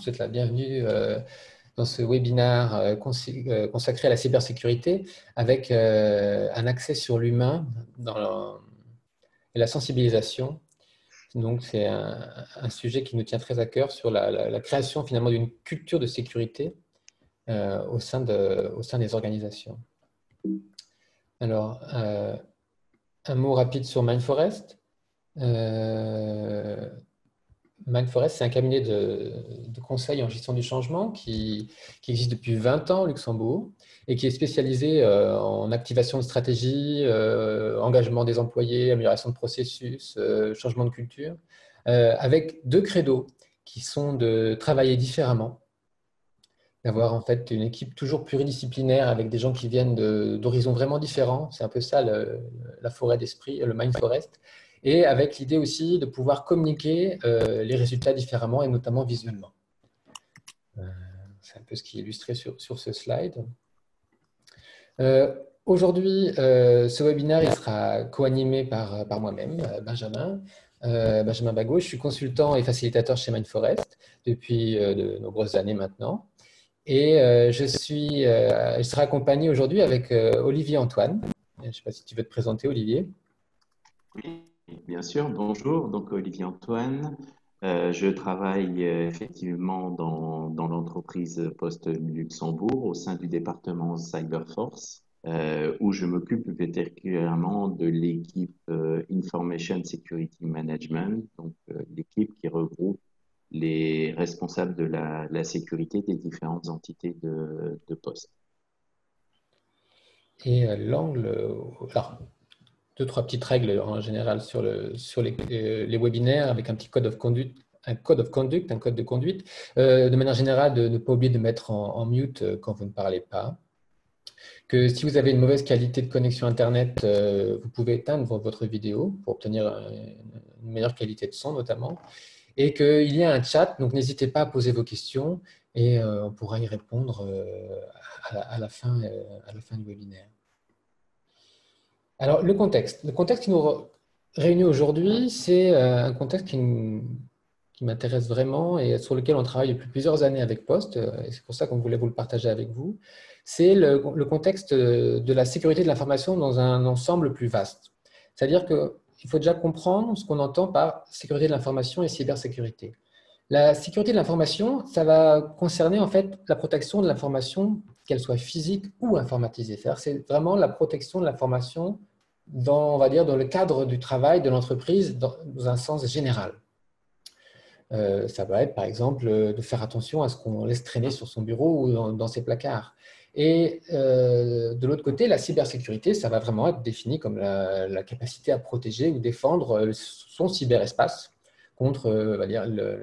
souhaite la bienvenue dans ce webinaire consacré à la cybersécurité avec un accès sur l'humain et la sensibilisation. Donc, c'est un sujet qui nous tient très à cœur sur la création finalement d'une culture de sécurité au sein des organisations. Alors, un mot rapide sur MindForest. MindForest, c'est un cabinet de conseil en gestion du changement qui existe depuis 20 ans au Luxembourg et qui est spécialisé en activation de stratégie, engagement des employés, amélioration de processus, changement de culture, avec deux credos qui sont de travailler différemment, d'avoir en fait une équipe toujours pluridisciplinaire avec des gens qui viennent d'horizons vraiment différents. C'est un peu ça la forêt d'esprit, le MindForest. Et avec l'idée aussi de pouvoir communiquer les résultats différemment et notamment visuellement. C'est un peu ce qui est illustré sur ce slide. Aujourd'hui, ce webinaire il sera co-animé par moi-même, Benjamin Bagot. Je suis consultant et facilitateur chez MindForest depuis de nombreuses années maintenant. Et je serai accompagné aujourd'hui avec Olivier Antoine. Je ne sais pas si tu veux te présenter, Olivier. Oui, bien sûr. Bonjour, donc Olivier Antoine. Je travaille effectivement dans l'entreprise Poste Luxembourg au sein du département Cyberforce, où je m'occupe plus particulièrement de l'équipe Information Security Management, donc l'équipe qui regroupe les responsables de la sécurité des différentes entités de Poste. Et alors, deux, trois petites règles en général sur les webinaires avec un petit code of conduct, un code de conduite. De manière générale, de ne pas oublier de mettre en mute quand vous ne parlez pas. Que si vous avez une mauvaise qualité de connexion Internet, vous pouvez éteindre votre vidéo pour obtenir une meilleure qualité de son notamment. Et qu'il y a un chat, donc n'hésitez pas à poser vos questions et on pourra y répondre à la fin du webinaire. Alors, le contexte qui nous réunit aujourd'hui, c'est un contexte qui m'intéresse vraiment et sur lequel on travaille depuis plusieurs années avec Poste, et c'est pour ça qu'on voulait vous le partager avec vous. C'est le contexte de la sécurité de l'information dans un ensemble plus vaste. C'est-à-dire qu'il faut déjà comprendre ce qu'on entend par sécurité de l'information et cybersécurité. La sécurité de l'information, ça va concerner en fait la protection de l'information, qu'elle soit physique ou informatisée. C'est vraiment la protection de l'information on va dire, dans le cadre du travail de l'entreprise dans un sens général. Ça va être, par exemple, de faire attention à ce qu'on laisse traîner sur son bureau ou dans ses placards. Et de l'autre côté, la cybersécurité, ça va vraiment être défini comme la capacité à protéger ou défendre son cyberespace contre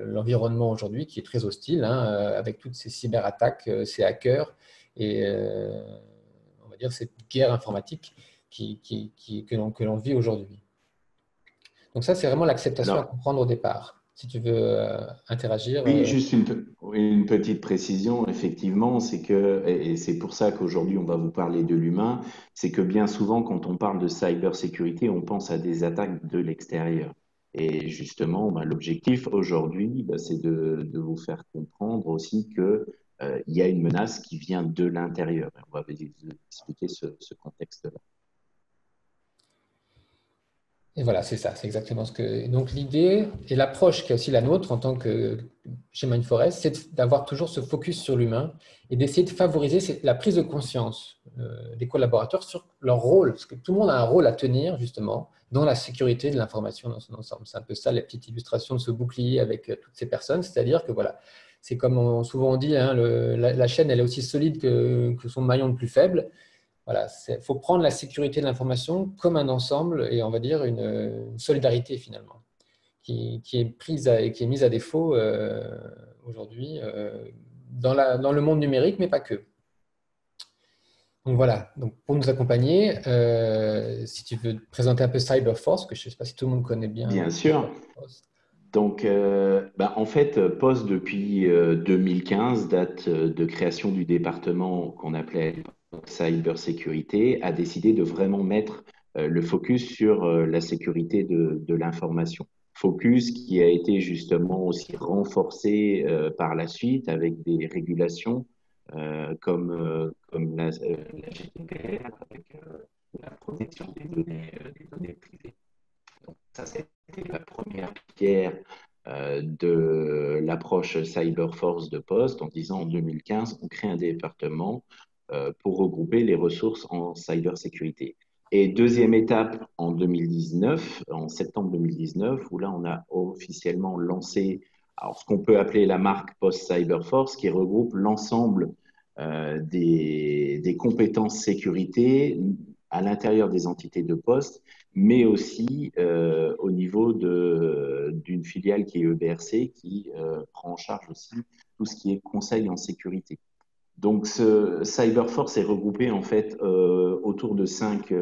l'environnement aujourd'hui qui est très hostile, avec toutes ces cyberattaques, ces hackers et on va dire cette guerre informatique que l'on vit aujourd'hui. Donc ça, c'est vraiment l'acceptation à comprendre au départ. Si tu veux interagir. Oui, juste une petite précision, effectivement, c'est que, et c'est pour ça qu'aujourd'hui on va vous parler de l'humain, c'est que bien souvent quand on parle de cybersécurité, on pense à des attaques de l'extérieur. Et justement, l'objectif aujourd'hui, c'est de vous faire comprendre aussi que il y a une menace qui vient de l'intérieur. On va vous expliquer ce contexte-là. Et voilà, c'est ça, c'est exactement ce que… Donc l'idée et l'approche qui est aussi la nôtre en tant que chez MindForest, c'est d'avoir toujours ce focus sur l'humain et d'essayer de favoriser la prise de conscience des collaborateurs sur leur rôle, parce que tout le monde a un rôle à tenir justement dans la sécurité de l'information dans son ensemble. C'est un peu ça la petite illustration de ce bouclier avec toutes ces personnes, c'est-à-dire que voilà, c'est comme souvent on dit, la chaîne elle est aussi solide que son maillon le plus faible. Voilà, il faut prendre la sécurité de l'information comme un ensemble et on va dire une solidarité finalement qui est prise et qui est mise à défaut aujourd'hui dans le monde numérique, mais pas que. Donc voilà, donc pour nous accompagner, si tu veux te présenter un peu Cyberforce, que je ne sais pas si tout le monde connaît bien. Bien sûr. Donc, en fait, Poste depuis 2015, date de création du département qu'on appelait cybersécurité, a décidé de vraiment mettre le focus sur la sécurité de l'information. focus qui a été justement aussi renforcé par la suite avec des régulations comme la GDPR, avec la protection des données privées. Donc, ça, c'était la première pierre de l'approche Cyberforce de Poste en disant en 2015, on crée un département pour regrouper les ressources en cybersécurité. Et deuxième étape en 2019, en septembre 2019, où là, on a officiellement lancé alors, ce qu'on peut appeler la marque Post Cyberforce, qui regroupe l'ensemble des compétences sécurité à l'intérieur des entités de poste, mais aussi au niveau d'une filiale qui est EBRC, qui prend en charge aussi tout ce qui est conseil en sécurité. Donc, ce Cyberforce est regroupé en fait autour de cinq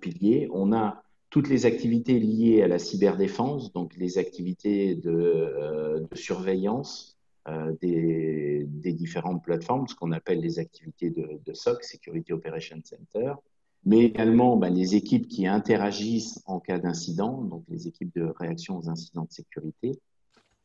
piliers. On a toutes les activités liées à la cyberdéfense, donc les activités de surveillance des différentes plateformes, ce qu'on appelle les activités de SOC, Security Operations Center, mais également les équipes qui interagissent en cas d'incident, donc les équipes de réaction aux incidents de sécurité.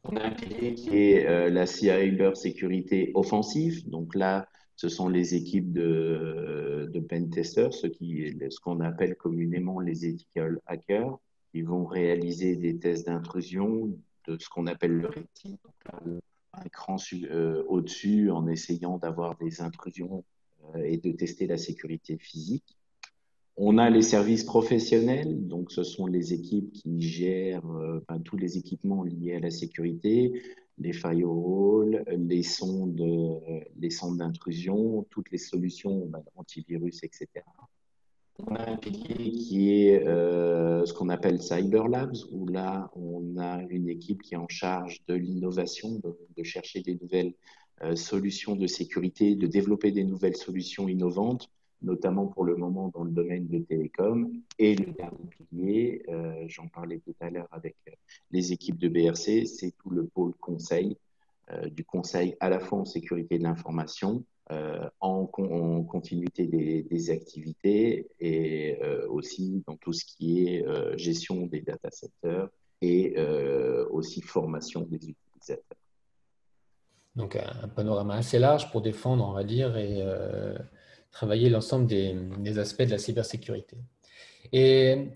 On a un pilier qui est la cybersécurité offensive. Donc là, ce sont les équipes de pen testers, ce qu'on appelle communément les ethical hackers, qui vont réaliser des tests d'intrusion de ce qu'on appelle le red team, donc un cran au-dessus en essayant d'avoir des intrusions et de tester la sécurité physique. On a les services professionnels, donc ce sont les équipes qui gèrent tous les équipements liés à la sécurité, les firewalls, les sondes d'intrusion, toutes les solutions antivirus, etc. On a un pilier qui est ce qu'on appelle Cyber Labs, où là, on a une équipe qui est en charge de l'innovation, de chercher des nouvelles solutions de sécurité, de développer des nouvelles solutions innovantes, notamment pour le moment dans le domaine de télécom. Et le dernier pilier, j'en parlais tout à l'heure avec les équipes de BRC, c'est tout le pôle conseil, du conseil à la fois en sécurité de l'information, en continuité des activités et aussi dans tout ce qui est gestion des data centers et aussi formation des utilisateurs. Donc, un panorama assez large pour défendre, on va dire, et travailler l'ensemble des aspects de la cybersécurité. Et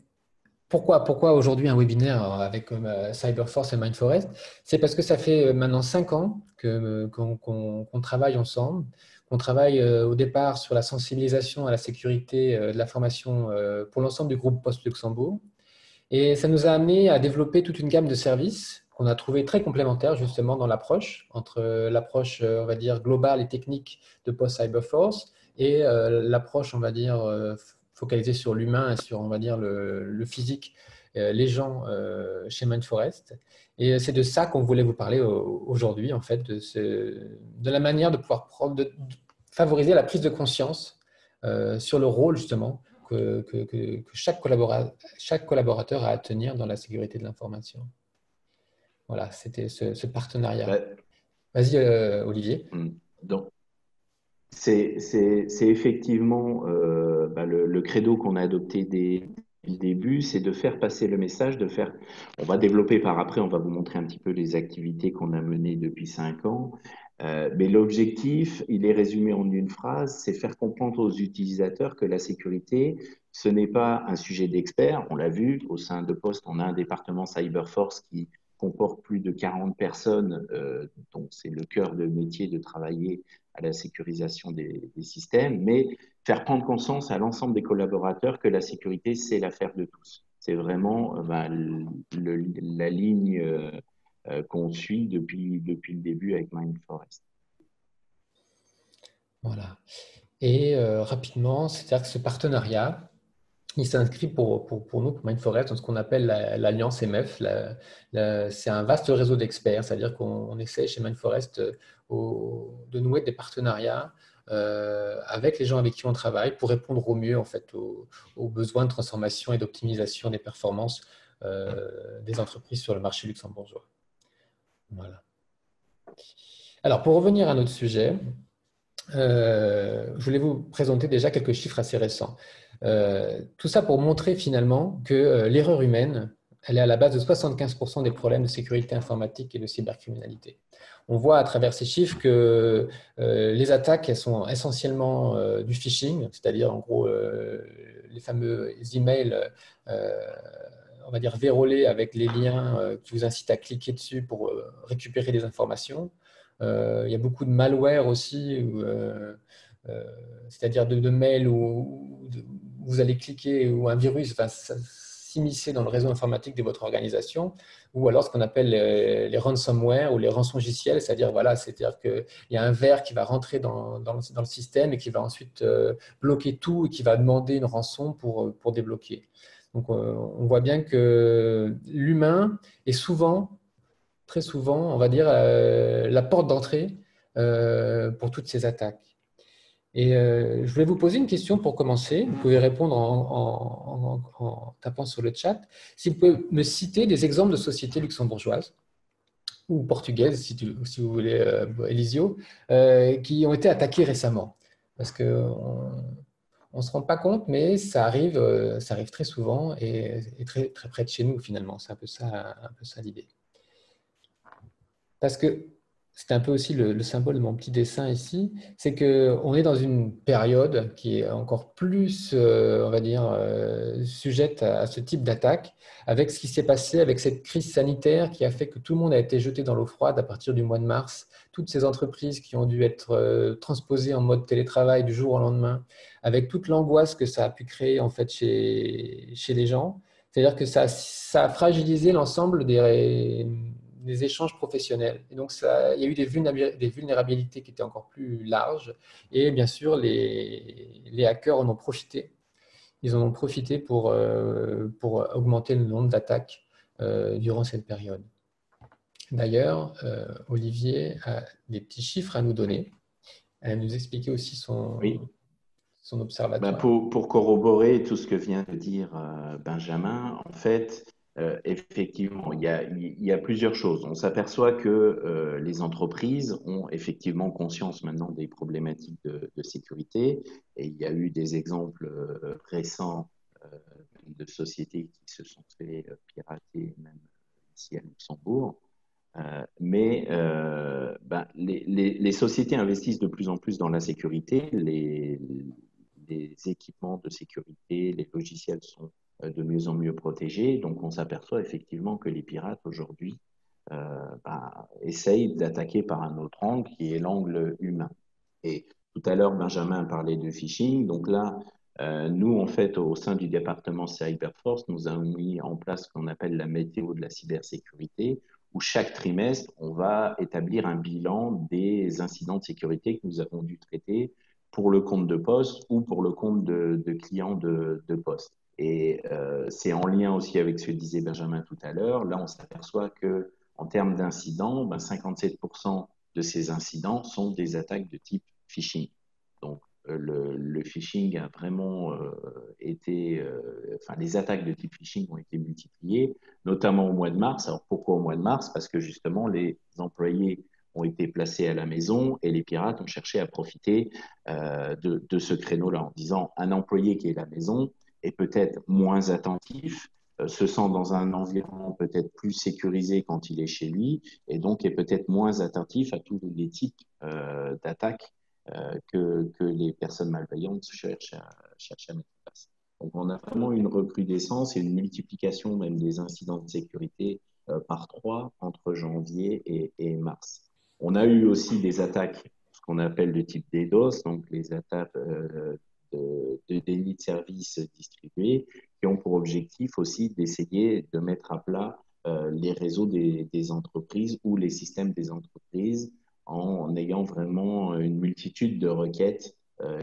pourquoi aujourd'hui un webinaire avec Cyberforce et Mindforest? C'est parce que ça fait maintenant 5 ans qu'on travaille ensemble, qu'on travaille au départ sur la sensibilisation à la sécurité de l'information pour l'ensemble du groupe Post-Luxembourg. Et ça nous a amené à développer toute une gamme de services qu'on a trouvé très complémentaires justement dans l'approche, entre l'approche, on va dire, globale et technique de Post-Cyberforce et l'approche, on va dire, focalisée sur l'humain et sur, on va dire, le physique, les gens chez Mindforest. Et c'est de ça qu'on voulait vous parler aujourd'hui, en fait, de la manière de pouvoir de favoriser la prise de conscience sur le rôle, justement, que chaque collaborateur a à tenir dans la sécurité de l'information. Voilà, c'était ce partenariat. Vas-y, Olivier. Donc, c'est effectivement le credo qu'on a adopté dès le début, c'est de faire passer le message, on va développer par après, on va vous montrer un petit peu les activités qu'on a menées depuis 5 ans. Mais l'objectif, il est résumé en une phrase, c'est faire comprendre aux utilisateurs que la sécurité, ce n'est pas un sujet d'expert. On l'a vu, au sein de Poste, on a un département Cyberforce qui comporte plus de 40 personnes, donc c'est le cœur de métier de travailler à la sécurisation des systèmes, mais faire prendre conscience à l'ensemble des collaborateurs que la sécurité, c'est l'affaire de tous. C'est vraiment la ligne qu'on suit depuis le début avec Mindforest. Voilà. Et rapidement, c'est-à-dire que ce partenariat, il s'inscrit pour nous, pour Mindforest, dans ce qu'on appelle l'Alliance MF. C'est un vaste réseau d'experts, c'est-à-dire qu'on essaie chez Mindforest de nouer des partenariats avec les gens avec qui on travaille pour répondre au mieux en fait, aux besoins de transformation et d'optimisation des performances des entreprises sur le marché luxembourgeois. Voilà. Alors, pour revenir à notre sujet, je voulais vous présenter déjà quelques chiffres assez récents. Tout ça pour montrer finalement que l'erreur humaine elle est à la base de 75% des problèmes de sécurité informatique et de cybercriminalité. On voit à travers ces chiffres que les attaques elles sont essentiellement du phishing, c'est-à-dire en gros les fameux emails, on va dire vérolés avec les liens qui vous incitent à cliquer dessus pour récupérer des informations. Il y a beaucoup de malware aussi, c'est-à-dire de mails où vous allez cliquer ou un virus va s'immiscer dans le réseau informatique de votre organisation, ou alors ce qu'on appelle les ransomware ou les rançongiciels, c'est-à-dire voilà, c'est-à-dire qu'il y a un ver qui va rentrer dans le système et qui va ensuite bloquer tout et qui va demander une rançon pour débloquer. Donc on voit bien que l'humain est souvent, très souvent, on va dire, la porte d'entrée pour toutes ces attaques. Et je voulais vous poser une question pour commencer. Vous pouvez répondre en tapant sur le chat. Si vous pouvez me citer des exemples de sociétés luxembourgeoises ou portugaises, si vous voulez, Elisio, qui ont été attaquées récemment. Parce qu'on ne se rend pas compte, mais ça arrive très souvent et très, très près de chez nous, finalement. C'est un peu ça l'idée. Parce que c'est un peu aussi le symbole de mon petit dessin ici, c'est qu'on est dans une période qui est encore plus, on va dire, sujette à ce type d'attaque, avec ce qui s'est passé avec cette crise sanitaire qui a fait que tout le monde a été jeté dans l'eau froide à partir du mois de mars. Toutes ces entreprises qui ont dû être transposées en mode télétravail du jour au lendemain, avec toute l'angoisse que ça a pu créer en fait chez les gens. C'est-à-dire que ça a fragilisé l'ensemble des échanges professionnels. Et donc, il y a eu des vulnérabilités qui étaient encore plus larges. Et bien sûr, les hackers en ont profité. Ils en ont profité pour augmenter le nombre d'attaques durant cette période. D'ailleurs, Olivier a des petits chiffres à nous donner. Elle va nous expliquer aussi son observatoire. Pour corroborer tout ce que vient de dire Benjamin, en fait, effectivement, il y a plusieurs choses. On s'aperçoit que les entreprises ont effectivement conscience maintenant des problématiques de sécurité, et il y a eu des exemples récents de sociétés qui se sont fait pirater, même ici à Luxembourg. Les sociétés investissent de plus en plus dans la sécurité. Les équipements de sécurité, les logiciels sont de mieux en mieux protégés. Donc, on s'aperçoit effectivement que les pirates aujourd'hui essayent d'attaquer par un autre angle qui est l'angle humain. Et tout à l'heure, Benjamin parlait de phishing. Donc là, nous, en fait, au sein du département Cyberforce, nous avons mis en place ce qu'on appelle la météo de la cybersécurité, où chaque trimestre, on va établir un bilan des incidents de sécurité que nous avons dû traiter pour le compte de Poste ou pour le compte de clients de Poste. Et c'est en lien aussi avec ce que disait Benjamin tout à l'heure. Là, on s'aperçoit que en termes d'incidents, 57% de ces incidents sont des attaques de type phishing. Donc, le phishing a vraiment les attaques de type phishing ont été multipliées, notamment au mois de mars. Alors, pourquoi au mois de mars? Parce que justement, les employés ont été placés à la maison et les pirates ont cherché à profiter de ce créneau-là en disant un employé qui est à la maison est peut-être moins attentif, se sent dans un environnement peut-être plus sécurisé quand il est chez lui et donc est peut-être moins attentif à tous les types d'attaques que les personnes malveillantes cherchent à mettre en place. Donc, on a vraiment une recrudescence et une multiplication même des incidents de sécurité par 3 entre janvier et mars. On a eu aussi des attaques, ce qu'on appelle de type DDoS, donc les attaques de déni de services distribués, qui ont pour objectif aussi d'essayer de mettre à plat les réseaux des entreprises ou les systèmes des entreprises en ayant vraiment une multitude de requêtes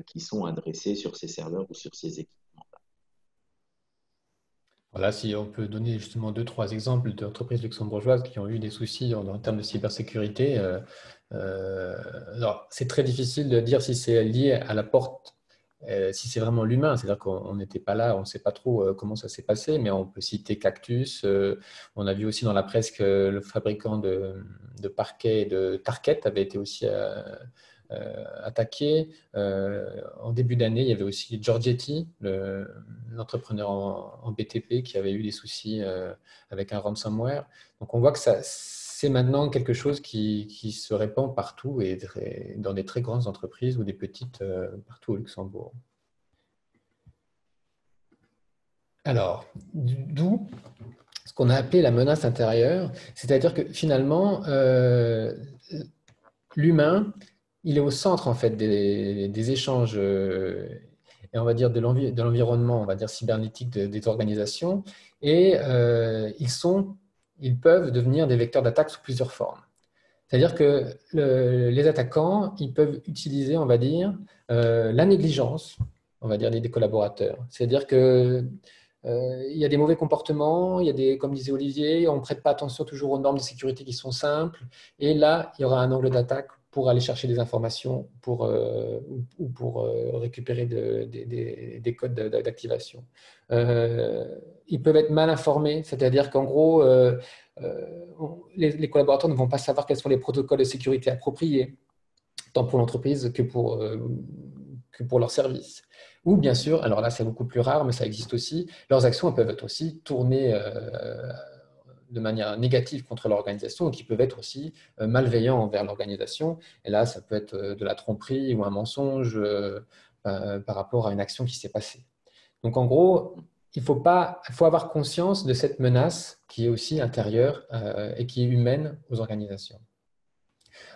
qui sont adressées sur ces serveurs ou sur ces équipements-là. Voilà, si on peut donner justement 2-3 exemples d'entreprises luxembourgeoises qui ont eu des soucis en termes de cybersécurité. Alors, c'est très difficile de dire si c'est lié à la porte, si c'est vraiment l'humain, c'est-à-dire qu'on n'était pas là, on ne sait pas trop comment ça s'est passé, mais on peut citer Cactus. On a vu aussi dans la presse que le fabricant de parquets et de tarquettes avait été aussi attaqués. En début d'année, il y avait aussi Giorgetti, l'entrepreneur en BTP, qui avait eu des soucis avec un ransomware. Donc, on voit que c'est maintenant quelque chose qui se répand partout et dans des très grandes entreprises ou des petites partout au Luxembourg. Alors, d'où ce qu'on a appelé la menace intérieure, c'est-à-dire que finalement, l'humain, il est au centre en fait des échanges et on va dire de l'environnement, on va dire cybernétique des organisations, et ils peuvent devenir des vecteurs d'attaque sous plusieurs formes. C'est-à-dire que les attaquants, ils peuvent utiliser, on va dire, la négligence, on va dire, des collaborateurs. C'est-à-dire que il y a des mauvais comportements, comme disait Olivier, on ne prête pas attention toujours aux normes de sécurité qui sont simples. Et là, il y aura un angle d'attaque pour aller chercher des informations ou pour récupérer des codes d'activation. Ils peuvent être mal informés, c'est-à-dire qu'en gros, les collaborateurs ne vont pas savoir quels sont les protocoles de sécurité appropriés, tant pour l'entreprise que pour leur service. Ou bien sûr, alors là c'est beaucoup plus rare, mais ça existe aussi, leurs actions peuvent être aussi tournées de manière négative contre l'organisation, donc ils peuvent être aussi malveillants envers l'organisation. Et là, ça peut être de la tromperie ou un mensonge par rapport à une action qui s'est passée. Donc en gros, il faut avoir conscience de cette menace qui est aussi intérieure et qui est humaine aux organisations.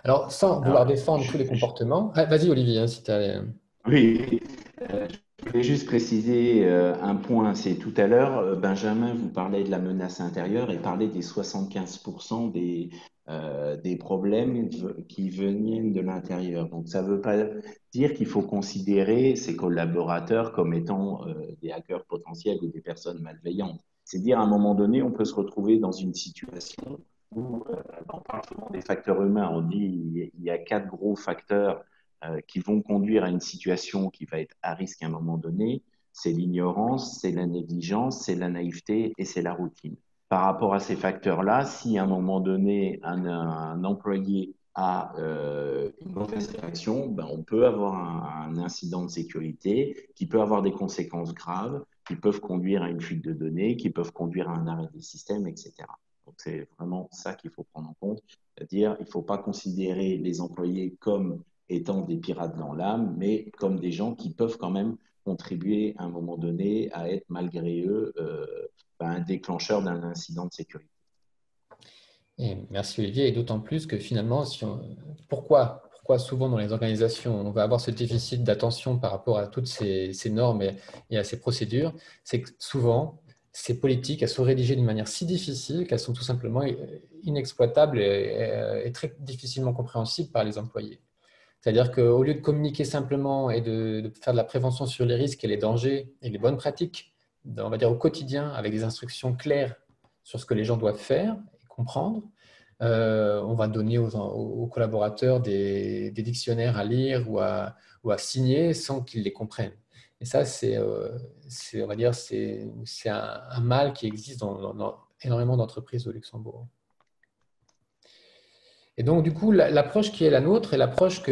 Alors, sans vouloir défendre tous les comportements… vas-y Olivier, hein, si tu as… Oui, je voulais juste préciser un point. C'est tout à l'heure, Benjamin vous parlait de la menace intérieure et parlait des 75% des problèmes qui viennent de l'intérieur. Donc, ça ne veut pas dire qu'il faut considérer ses collaborateurs comme étant des hackers potentiels ou des personnes malveillantes. C'est dire à un moment donné, on peut se retrouver dans une situation où on parle souvent des facteurs humains. On dit il y a 4 gros facteurs qui vont conduire à une situation qui va être à risque à un moment donné. C'est l'ignorance, c'est la négligence, c'est la naïveté et c'est la routine. Par rapport à ces facteurs-là, si à un moment donné, un employé a une mauvaise réaction, ben, on peut avoir un incident de sécurité qui peut avoir des conséquences graves, qui peuvent conduire à une fuite de données, qui peuvent conduire à un arrêt des systèmes, etc. Donc, c'est vraiment ça qu'il faut prendre en compte. C'est-à-dire, il ne faut pas considérer les employés comme étant des pirates dans l'âme, mais comme des gens qui peuvent quand même contribuer à un moment donné à être, malgré eux, un déclencheur d'un incident de sécurité. Et merci Olivier, et d'autant plus que finalement, pourquoi souvent dans les organisations on va avoir ce déficit d'attention par rapport à toutes ces normes et à ces procédures, c'est que souvent, ces politiques, elles sont rédigées d'une manière si difficile qu'elles sont tout simplement inexploitables et très difficilement compréhensibles par les employés. C'est-à-dire qu'au lieu de communiquer simplement et de faire de la prévention sur les risques et les dangers et les bonnes pratiques, on va dire au quotidien, avec des instructions claires sur ce que les gens doivent faire et comprendre, on va donner aux collaborateurs des dictionnaires à lire ou à signer sans qu'ils les comprennent. Et ça, on va dire, c'est un mal qui existe dans énormément d'entreprises au Luxembourg. Et donc, du coup, l'approche qui est la nôtre et l'approche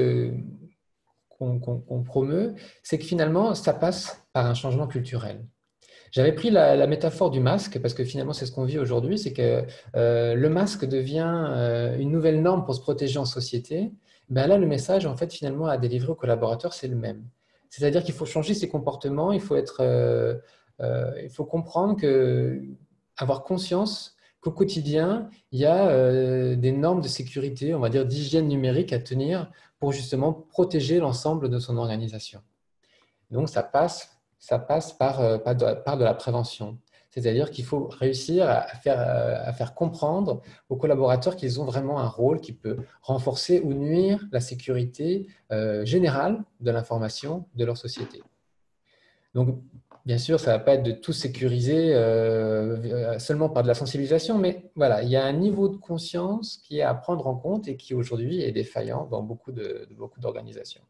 qu'on promeut, c'est que finalement, ça passe par un changement culturel. J'avais pris la métaphore du masque parce que finalement, c'est ce qu'on vit aujourd'hui, c'est que le masque devient une nouvelle norme pour se protéger en société. Ben là, le message, en fait, finalement, à délivrer aux collaborateurs, c'est le même. C'est-à-dire qu'il faut changer ses comportements, il faut comprendre avoir conscience qu'au quotidien, il y a des normes de sécurité, on va dire d'hygiène numérique à tenir pour justement protéger l'ensemble de son organisation. Donc, ça passe par de la prévention. C'est-à-dire qu'il faut réussir à faire comprendre aux collaborateurs qu'ils ont vraiment un rôle qui peut renforcer ou nuire la sécurité générale de l'information de leur société. Donc, bien sûr, ça ne va pas être de tout sécuriser seulement par de la sensibilisation, mais voilà, il y a un niveau de conscience qui est à prendre en compte et qui aujourd'hui est défaillant dans beaucoup d'organisations.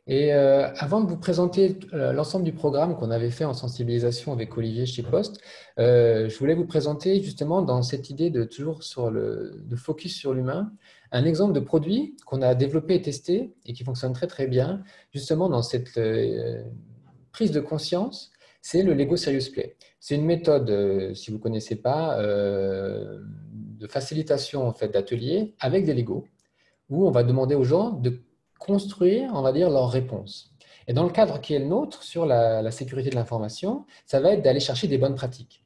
Et avant de vous présenter l'ensemble du programme qu'on avait fait en sensibilisation avec Olivier chez Post, je voulais vous présenter justement dans cette idée de toujours de focus sur l'humain, un exemple de produit qu'on a développé et testé et qui fonctionne très très bien, justement dans cette prise de conscience, c'est le Lego Serious Play. C'est une méthode, si vous ne connaissez pas, de facilitation en fait, d'ateliers avec des Lego, où on va demander aux gens de construire, on va dire, leurs réponses. Et dans le cadre qui est le nôtre, sur la sécurité de l'information, ça va être d'aller chercher des bonnes pratiques.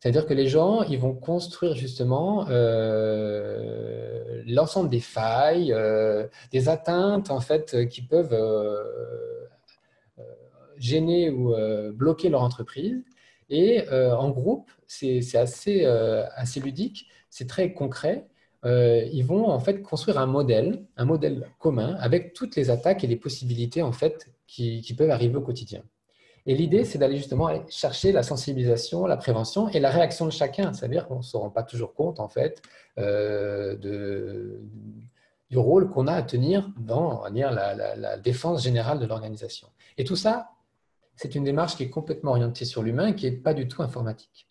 C'est-à-dire que les gens, ils vont construire justement l'ensemble des failles, des atteintes en fait qui peuvent gêner ou bloquer leur entreprise. Et en groupe, c'est assez ludique, c'est très concret. Ils vont en fait construire un modèle commun avec toutes les attaques et les possibilités en fait qui peuvent arriver au quotidien. Et l'idée, c'est d'aller justement aller chercher la sensibilisation, la prévention et la réaction de chacun. C'est-à-dire qu'on ne se rend pas toujours compte, en fait, du rôle qu'on a à tenir dans, on va dire, la défense générale de l'organisation. Et tout ça, c'est une démarche qui est complètement orientée sur l'humain et qui n'est pas du tout informatique.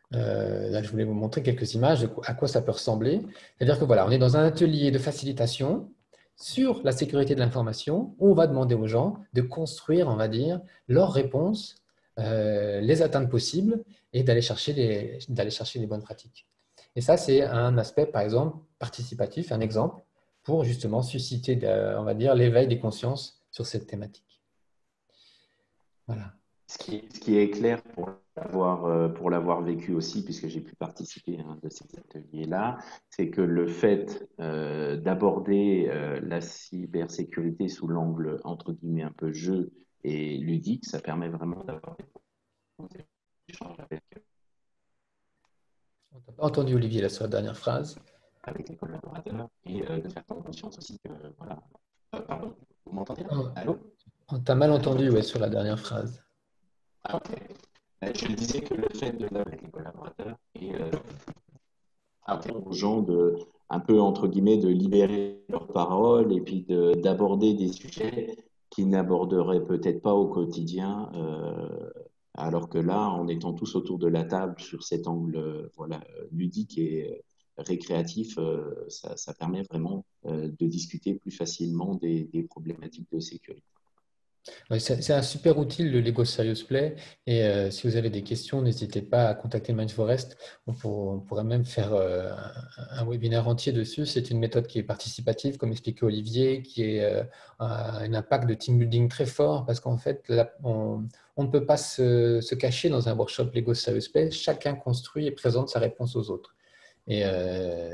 Là, je voulais vous montrer quelques images de à quoi ça peut ressembler. C'est-à-dire que voilà, on est dans un atelier de facilitation sur la sécurité de l'information où on va demander aux gens de construire, on va dire, leurs réponses, les atteintes possibles et d'aller chercher les bonnes pratiques. Et ça, c'est un aspect, par exemple, participatif, un exemple pour justement susciter, on va dire, l'éveil des consciences sur cette thématique. Voilà. Ce qui est clair pour l'avoir vécu aussi, puisque j'ai pu participer à un de ces ateliers-là, c'est que le fait d'aborder la cybersécurité sous l'angle, entre guillemets, un peu jeu et ludique, ça permet vraiment d'avoir des échanges On t'a pas entendu, Olivier, là, sur la dernière phrase. avec les collaborateurs et de faire prendre conscience aussi que, voilà. Pardon, vous m'entendez là? Oh, Allô? on t'a mal entendu, ouais, sur la dernière phrase. Ah, ok. Je disais que le fait de avec les collaborateurs et apprendre aux gens de, un peu entre guillemets, de libérer leur parole et puis d'aborder des sujets qu'ils n'aborderaient peut-être pas au quotidien, alors que là, en étant tous autour de la table sur cet angle voilà, ludique et récréatif, ça permet vraiment de discuter plus facilement des problématiques de sécurité. Ouais, c'est un super outil, le Lego Serious Play. Et si vous avez des questions, n'hésitez pas à contacter Mindforest. On pourrait même faire un webinaire entier dessus. C'est une méthode qui est participative, comme expliqué Olivier, qui a un impact de team building très fort parce qu'en fait, on ne peut pas se cacher dans un workshop Lego Serious Play. Chacun construit et présente sa réponse aux autres. Et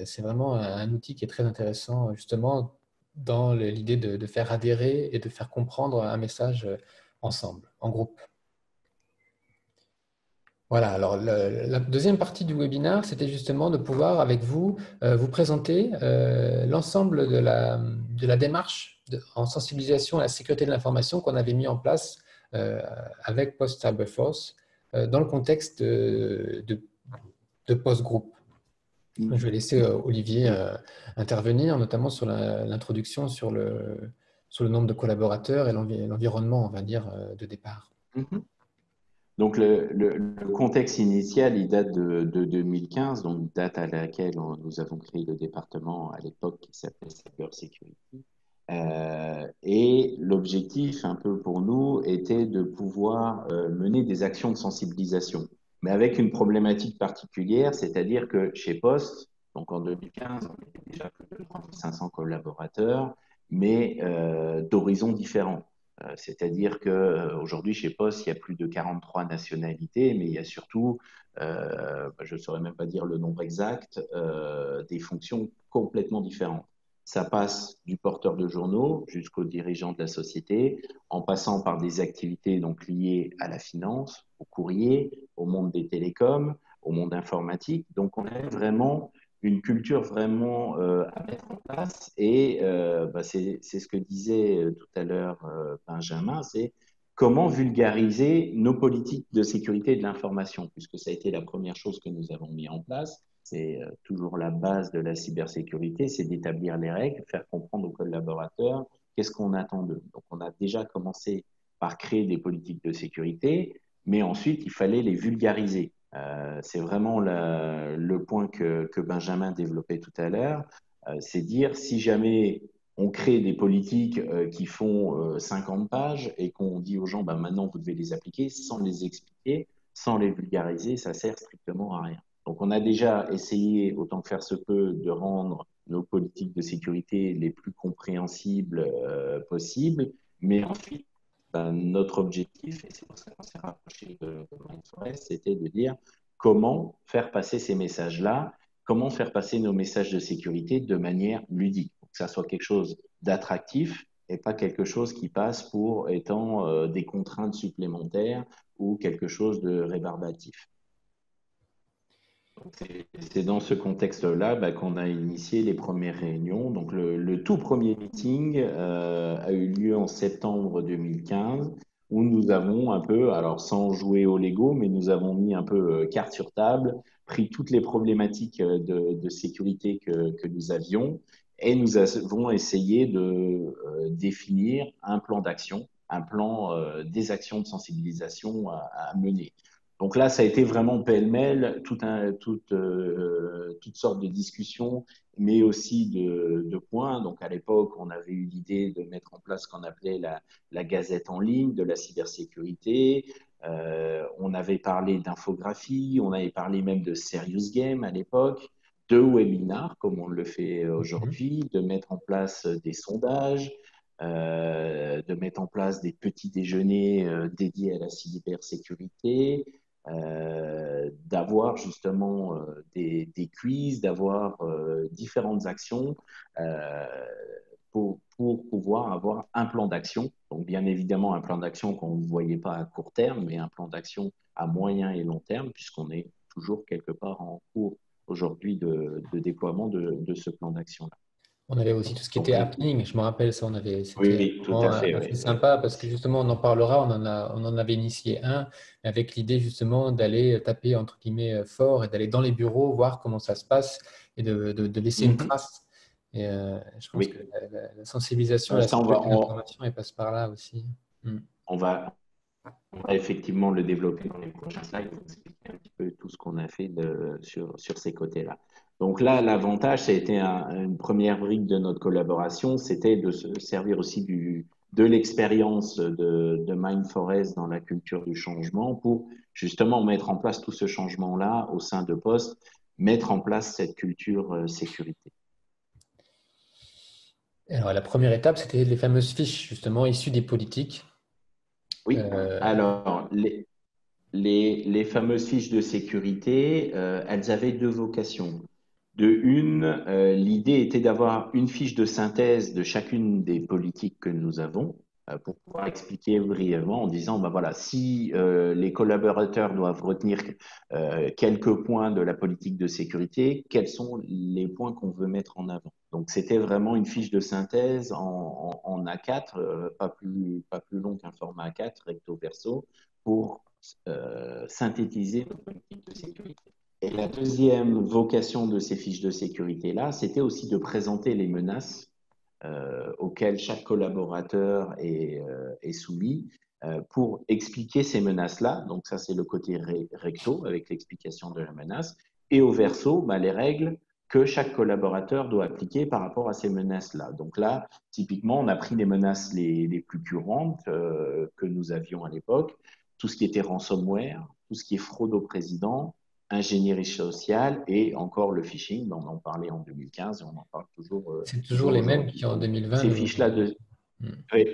c'est vraiment un outil qui est très intéressant, justement, dans l'idée de faire adhérer et de faire comprendre un message ensemble, en groupe. Voilà, alors la deuxième partie du webinaire, c'était justement de pouvoir, avec vous, vous présenter l'ensemble de la démarche en sensibilisation à la sécurité de l'information qu'on avait mis en place avec Post Cyber Force dans le contexte de Post-Group. Je vais laisser Olivier intervenir, notamment sur l'introduction sur le nombre de collaborateurs et l'environnement, on va dire, de départ. Mhm. Donc, le contexte initial, il date de 2015, donc date à laquelle nous avons créé le département à l'époque qui s'appelait Cyber Security. Et l'objectif, un peu pour nous, était de pouvoir mener des actions de sensibilisation, mais avec une problématique particulière, c'est-à-dire que chez Post, donc en 2015, on était déjà plus de 3500 collaborateurs, mais d'horizons différents. C'est-à-dire qu'aujourd'hui, chez Post, il y a plus de 43 nationalités, mais il y a surtout, je ne saurais même pas dire le nombre exact, des fonctions complètement différentes. Ça passe du porteur de journaux jusqu'au dirigeant de la société, en passant par des activités donc liées à la finance, au courrier, au monde des télécoms, au monde informatique. Donc, on a vraiment une culture vraiment à mettre en place. Et c'est ce que disait tout à l'heure Benjamin, c'est comment vulgariser nos politiques de sécurité de l'information, puisque ça a été la première chose que nous avons mis en place. C'est toujours la base de la cybersécurité, c'est d'établir les règles, faire comprendre aux collaborateurs qu'est-ce qu'on attend d'eux. Donc, on a déjà commencé par créer des politiques de sécurité, mais ensuite, il fallait les vulgariser. C'est vraiment le point que Benjamin développait tout à l'heure. C'est dire si jamais on crée des politiques qui font 50 pages et qu'on dit aux gens, bah, maintenant vous devez les appliquer sans les expliquer, sans les vulgariser, ça sert strictement à rien. Donc on a déjà essayé, autant que faire se peut, de rendre nos politiques de sécurité les plus compréhensibles possibles, mais ensuite, ben, notre objectif, et c'est pour ça qu'on s'est rapproché de Mindfulness, c'était de dire comment faire passer ces messages-là, comment faire passer nos messages de sécurité de manière ludique, pour que ça soit quelque chose d'attractif et pas quelque chose qui passe pour étant des contraintes supplémentaires ou quelque chose de rébarbatif. C'est dans ce contexte-là bah, qu'on a initié les premières réunions. Donc le tout premier meeting a eu lieu en septembre 2015 où nous avons un peu, alors sans jouer au Lego, mais nous avons mis un peu carte sur table, pris toutes les problématiques de sécurité que nous avions et nous avons essayé de définir un plan d'action, un plan des actions de sensibilisation à mener. Donc là, ça a été vraiment pêle-mêle, toutes sortes de discussions, mais aussi de points. Donc à l'époque, on avait eu l'idée de mettre en place ce qu'on appelait la gazette en ligne de la cybersécurité. On avait parlé d'infographie, on avait parlé même de serious game à l'époque, de webinars comme on le fait aujourd'hui, de mettre en place des sondages, de mettre en place des petits déjeuners dédiés à la cybersécurité, d'avoir justement des quiz, d'avoir différentes actions euh, pour pouvoir avoir un plan d'action. Donc bien évidemment un plan d'action qu'on ne voyait pas à court terme, mais un plan d'action à moyen et long terme, puisqu'on est toujours quelque part en cours aujourd'hui de déploiement de ce plan d'action-là. On avait aussi tout ce qui Donc, était happening, je me rappelle ça, oui, c'était oui, tout vraiment à fait. assez Oui, oui. sympa parce que justement on en parlera, on en avait initié un avec l'idée justement d'aller taper entre guillemets fort et d'aller dans les bureaux voir comment ça se passe et de laisser une Mhm. trace. Et je pense que Oui. la sensibilisation à la Ça, sécurité de l'information elle passe par là aussi. Mm. on va, on va effectivement le développer dans les prochains slides, vous expliquer un petit peu tout ce qu'on a fait sur ces côtés-là. Donc là, l'avantage, ça a été une première brique de notre collaboration, c'était de se servir aussi de l'expérience de Mindforest dans la culture du changement pour justement mettre en place tout ce changement-là au sein de Poste, mettre en place cette culture sécurité. Alors la première étape, c'était les fameuses fiches justement issues des politiques. Oui, Euh, alors les fameuses fiches de sécurité, elles avaient deux vocations. De une, l'idée était d'avoir une fiche de synthèse de chacune des politiques que nous avons pour pouvoir expliquer brièvement en disant, ben voilà, si les collaborateurs doivent retenir quelques points de la politique de sécurité, quels sont les points qu'on veut mettre en avant. Donc c'était vraiment une fiche de synthèse en A4, pas plus long qu'un format A4, recto verso, pour synthétiser nos politiques de sécurité. Et la deuxième vocation de ces fiches de sécurité-là, c'était aussi de présenter les menaces auxquelles chaque collaborateur est soumis pour expliquer ces menaces-là. Donc ça, c'est le côté recto avec l'explication de la menace. Et au verso, bah, les règles que chaque collaborateur doit appliquer par rapport à ces menaces-là. Donc là, typiquement, on a pris les menaces les plus courantes que nous avions à l'époque, tout ce qui était ransomware, tout ce qui est fraude au président, ingénierie sociale et encore le phishing. On en parlait en 2015 et on en parle c'est toujours toujours les mêmes aujourd'hui. qui en Donc, 2020 ces nous fiches-là ont... de, oui.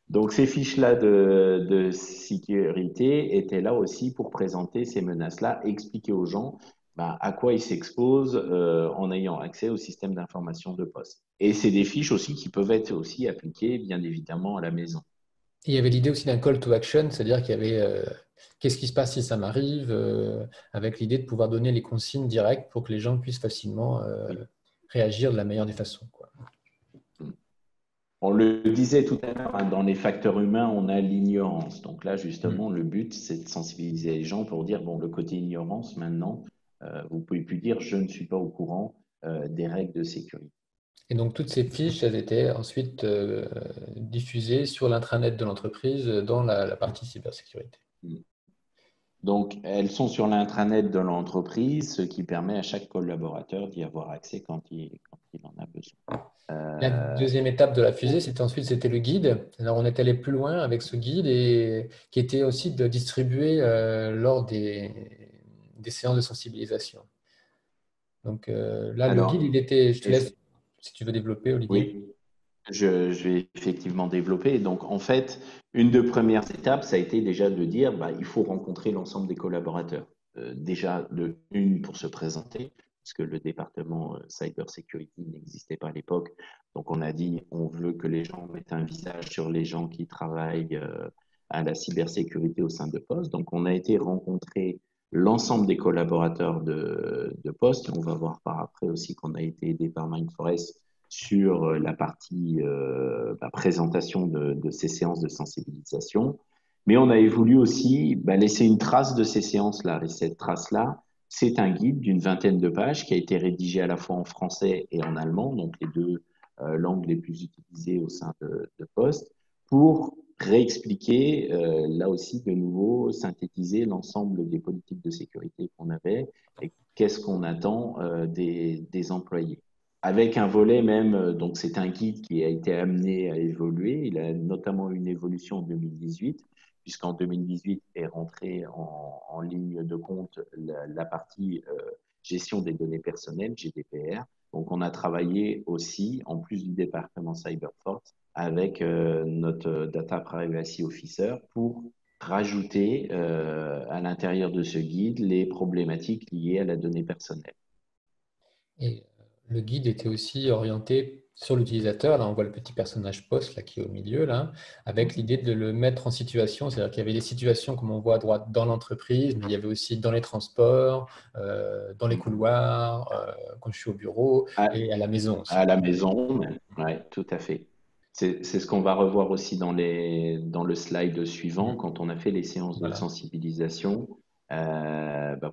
Donc, ces fiches-là de sécurité étaient là aussi pour présenter ces menaces-là, expliquer aux gens ben, à quoi ils s'exposent en ayant accès au système d'information de poste. Et c'est des fiches aussi qui peuvent être aussi appliquées, bien évidemment, à la maison. Il y avait l'idée aussi d'un call to action, c'est-à-dire qu'il y avait qu'est-ce qui se passe si ça m'arrive, avec l'idée de pouvoir donner les consignes directes pour que les gens puissent facilement Oui. réagir de la meilleure des façons, quoi. On le disait tout à l'heure, hein, dans les facteurs humains, on a l'ignorance. Donc là, Mm. justement, le but, c'est de sensibiliser les gens pour dire, bon, le côté ignorance, maintenant, vous pouvez plus dire, je ne suis pas au courant des règles de sécurité. Et donc toutes ces fiches, elles étaient ensuite diffusées sur l'intranet de l'entreprise dans la partie cybersécurité. Donc, elles sont sur l'intranet de l'entreprise, ce qui permet à chaque collaborateur d'y avoir accès quand il en a besoin. La deuxième étape de la fusée, c'était le guide. Alors, on est allé plus loin avec ce guide et qui était aussi de distribuer lors des séances de sensibilisation. Donc là, le guide, Alors, il était, je te est-ce- laisse si tu veux développer, Olivier. oui, je vais effectivement développer. Donc, en fait, une des premières étapes, ça a été déjà de dire, bah, il faut rencontrer l'ensemble des collaborateurs. Déjà, une pour se présenter, parce que le département cyber security n'existait pas à l'époque. Donc, on a dit, on veut que les gens mettent un visage sur les gens qui travaillent à la cybersécurité au sein de Poste. Donc, on a été rencontrer l'ensemble des collaborateurs de Poste. Et on va voir par après aussi qu'on a été aidé par Mindforest sur la partie présentation de ces séances de sensibilisation. Mais on a voulu aussi laisser une trace de ces séances-là. Et cette trace-là, c'est un guide d'une vingtaine de pages qui a été rédigé à la fois en français et en allemand, donc les deux langues les plus utilisées au sein de Poste, pour réexpliquer, là aussi de nouveau, synthétiser l'ensemble des politiques de sécurité qu'on avait et qu'est-ce qu'on attend des employés avec un volet même, donc c'est un guide qui a été amené à évoluer. Il a notamment eu une évolution en 2018, puisqu'en 2018 est rentrée en ligne de compte la partie gestion des données personnelles, GDPR. Donc on a travaillé aussi, en plus du département Cyberforce, avec notre Data Privacy Officer pour rajouter à l'intérieur de ce guide les problématiques liées à la donnée personnelle. Et le guide était aussi orienté sur l'utilisateur. Là, on voit le petit personnage poste là, qui est au milieu, là, avec l'idée de le mettre en situation. C'est-à-dire qu'il y avait des situations, comme on voit à droite, dans l'entreprise, mais il y avait aussi dans les transports, dans les couloirs, quand je suis au bureau À, et à la maison aussi. à la maison, oui, tout à fait. C'est ce qu'on va revoir aussi dans le slide suivant, Mhm. quand on a fait les séances de Voilà. sensibilisation.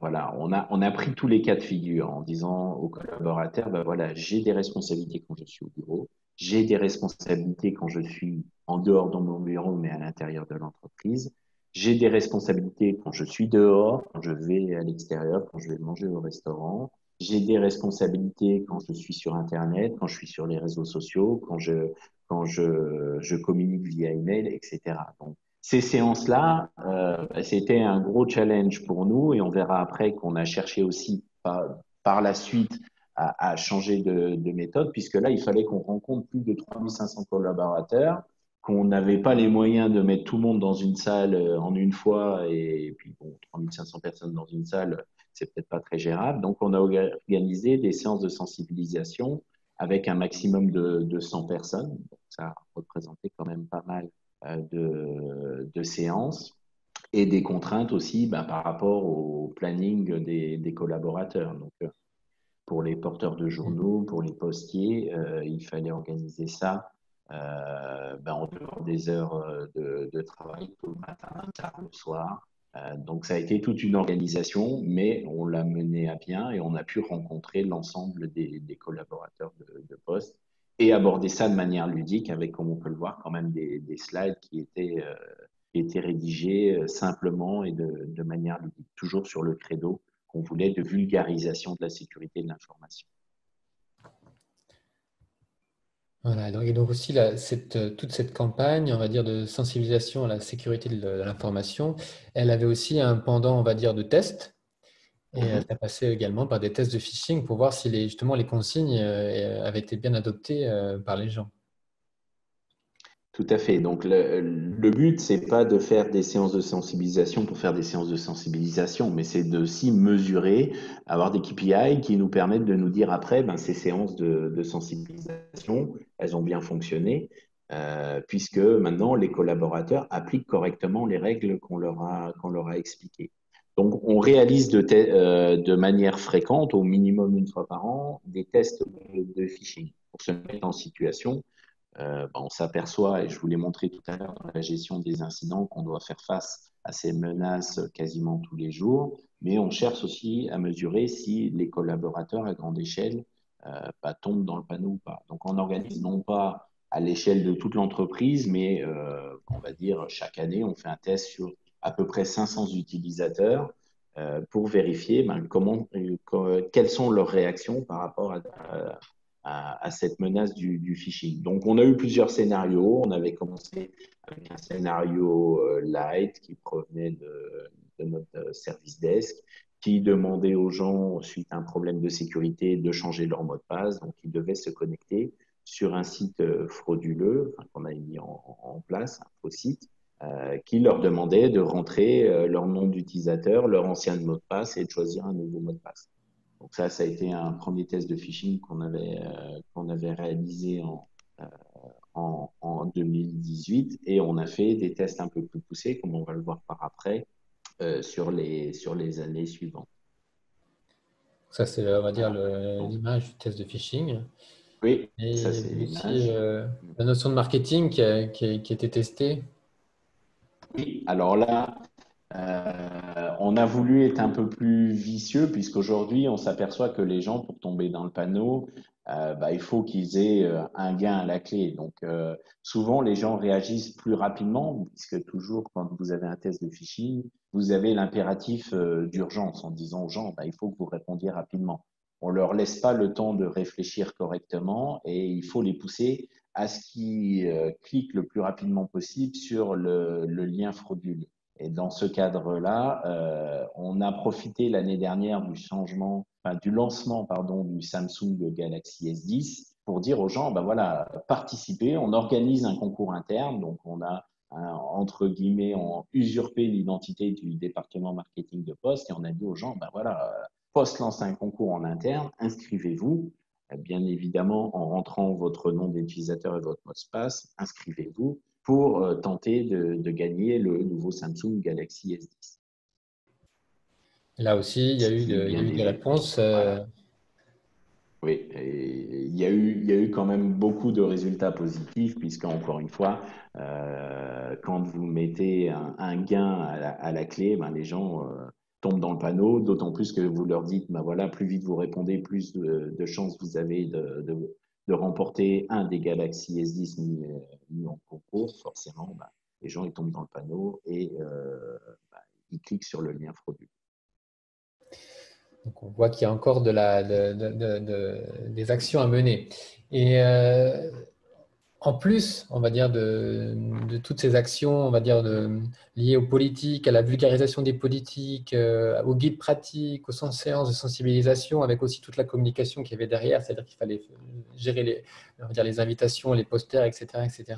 Voilà, on a pris tous les cas de figure en disant aux collaborateurs, voilà, j'ai des responsabilités quand je suis au bureau, j'ai des responsabilités quand je suis en dehors de mon bureau, mais à l'intérieur de l'entreprise. J'ai des responsabilités quand je suis dehors, quand je vais à l'extérieur, quand je vais manger au restaurant. J'ai des responsabilités quand je suis sur Internet, quand je suis sur les réseaux sociaux, je communique via email, etc. Donc, ces séances-là, c'était un gros challenge pour nous et on verra après qu'on a cherché aussi par la suite à changer de méthode, puisque là, il fallait qu'on rencontre plus de 3500 collaborateurs, qu'on n'avait pas les moyens de mettre tout le monde dans une salle en une fois, et puis bon, 3500 personnes dans une salle, c'est peut-être pas très gérable. Donc, on a organisé des séances de sensibilisation avec un maximum de 100 personnes. Donc, ça représentait quand même pas mal de séances et des contraintes aussi par rapport au planning des collaborateurs. Donc, pour les porteurs de journaux, pour les postiers, il fallait organiser ça en dehors des heures de travail, tôt le matin, tard le soir. Donc ça a été toute une organisation, mais on l'a mené à bien et on a pu rencontrer l'ensemble des collaborateurs de Poste et aborder ça de manière ludique avec, comme on peut le voir, quand même des slides qui étaient rédigés simplement et de manière ludique, toujours sur le credo qu'on voulait de vulgarisation de la sécurité de l'information. Voilà, et donc aussi toute cette campagne, on va dire, de sensibilisation à la sécurité de l'information, elle avait aussi un pendant, on va dire, de test. Et ça passait également par des tests de phishing pour voir si justement les consignes avaient été bien adoptées par les gens. Tout à fait. Donc, le but, c'est pas de faire des séances de sensibilisation pour faire des séances de sensibilisation, mais c'est de aussi mesurer, avoir des KPI qui nous permettent de nous dire après, ces séances de sensibilisation, elles ont bien fonctionné, puisque maintenant, les collaborateurs appliquent correctement les règles qu'on leur a expliquées. Donc, on réalise de manière fréquente, au minimum une fois par an, des tests de phishing pour se mettre en situation on s'aperçoit, et je vous l'ai montré tout à l'heure dans la gestion des incidents, qu'on doit faire face à ces menaces quasiment tous les jours, mais on cherche aussi à mesurer si les collaborateurs à grande échelle tombent dans le panneau ou pas. Donc on organise non pas à l'échelle de toute l'entreprise, mais on va dire chaque année, on fait un test sur à peu près 500 utilisateurs pour vérifier quelles sont leurs réactions par rapport à cette menace du phishing. Donc, on a eu plusieurs scénarios. On avait commencé avec un scénario light qui provenait de notre service desk, qui demandait aux gens, suite à un problème de sécurité, de changer leur mot de passe. Donc, ils devaient se connecter sur un site frauduleux qu'on a mis en place, un faux site, qui leur demandait de rentrer leur nom d'utilisateur, leur ancien mot de passe et de choisir un nouveau mot de passe. Donc ça a été un premier test de phishing qu'on avait réalisé euh, en 2018 et on a fait des tests un peu plus poussés, comme on va le voir par après, sur les années suivantes. Ça, c'est, on va dire, Voilà. Donc, l'image du test de phishing. oui, Et ça il y c'est avait aussi l'image. la notion de marketing qui a été testée. Oui, alors là, on a voulu être un peu plus vicieux puisqu'aujourd'hui, on s'aperçoit que les gens, pour tomber dans le panneau, il faut qu'ils aient un gain à la clé. Donc, souvent, les gens réagissent plus rapidement puisque toujours, quand vous avez un test de phishing, vous avez l'impératif d'urgence en disant aux gens, il faut que vous répondiez rapidement. On leur laisse pas le temps de réfléchir correctement et il faut les pousser à ce qu'ils cliquent le plus rapidement possible sur le lien frauduleux. Et dans ce cadre-là, on a profité l'année dernière du lancement, pardon, du Samsung Galaxy S10 pour dire aux gens, voilà, participez. On organise un concours interne, donc on a entre guillemets, on usurpé l'identité du département marketing de Poste et on a dit aux gens, voilà, Poste lance un concours en interne, inscrivez-vous. Bien évidemment, en rentrant votre nom d'utilisateur et votre mot de passe, inscrivez-vous pour tenter de gagner le nouveau Samsung Galaxy S10. Là aussi, Ce qui est il y a bien eu des évident. réponses. Voilà. Oui, et il y a eu quand même beaucoup de résultats positifs, puisque encore une fois, quand vous mettez un gain à la clé, les gens tombent dans le panneau, d'autant plus que vous leur dites, voilà, plus vite vous répondez, plus de chances vous avez de remporter un des Galaxy S10 mis en concours. Forcément, les gens ils tombent dans le panneau et ils cliquent sur le lien frauduleux. Donc, on voit qu'il y a encore des actions à mener. Et en plus, on va dire, de toutes ces actions, on va dire, liées aux politiques, à la vulgarisation des politiques, aux guides pratiques, aux séances de sensibilisation, avec aussi toute la communication qu'il y avait derrière, c'est-à-dire qu'il fallait gérer on va dire, les invitations, les posters, etc., etc.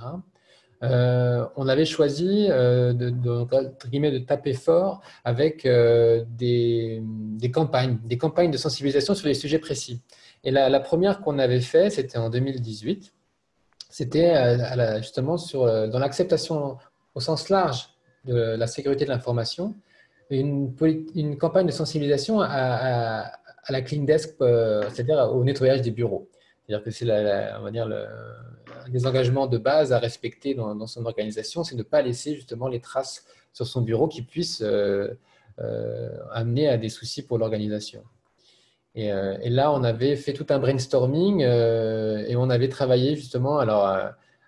On avait choisi entre guillemets, de taper fort avec des campagnes de sensibilisation sur des sujets précis. Et la première qu'on avait fait, c'était en 2018. C'était justement dans l'acceptation au sens large de la sécurité de l'information, une campagne de sensibilisation à la clean desk, c'est-à-dire au nettoyage des bureaux. C'est-à-dire que c'est on va dire un des engagements de base à respecter dans son organisation, c'est de ne pas laisser justement les traces sur son bureau qui puissent amener à des soucis pour l'organisation. Et là, on avait fait tout un brainstorming et on avait travaillé justement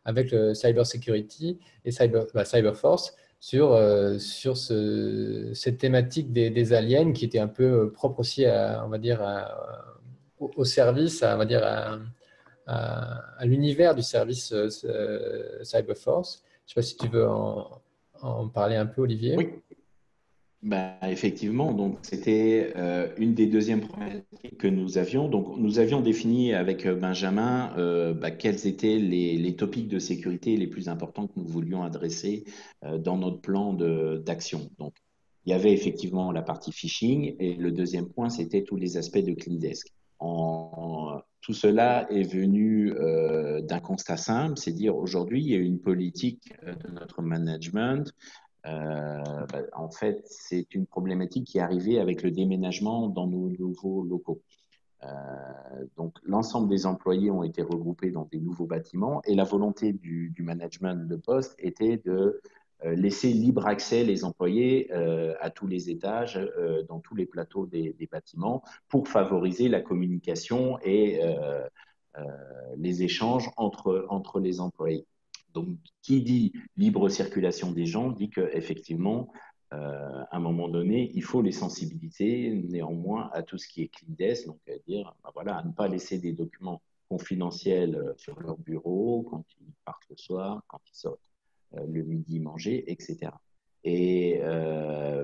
avec le Cyber Security et Cyberforce sur cette thématique des aliens qui était un peu propre aussi on va dire, au service, on va dire, à l'univers du service Cyberforce. Je ne sais pas si tu veux en parler un peu, Olivier. Oui, effectivement, donc c'était une des deuxièmes problématiques que nous avions. Donc nous avions défini avec Benjamin quels étaient les topics de sécurité les plus importants que nous voulions adresser dans notre plan d'action. Donc il y avait effectivement la partie phishing et le deuxième point c'était tous les aspects de clean desk. Tout cela est venu d'un constat simple, c'est dire aujourd'hui il y a une politique de notre management en fait, c'est une problématique qui est arrivée avec le déménagement dans nos nouveaux locaux. Euh, donc, l'ensemble des employés ont été regroupés dans des nouveaux bâtiments et la volonté du management de poste était de laisser libre accès les employés à tous les étages, dans tous les plateaux des bâtiments, pour favoriser la communication et euh, les échanges entre les employés. Donc, qui dit libre circulation des gens dit qu'effectivement, à un moment donné, il faut les sensibiliser néanmoins à tout ce qui est clean desk, donc à dire, ben voilà, à ne pas laisser des documents confidentiels sur leur bureau quand ils partent le soir, quand ils sortent le midi manger, etc. Et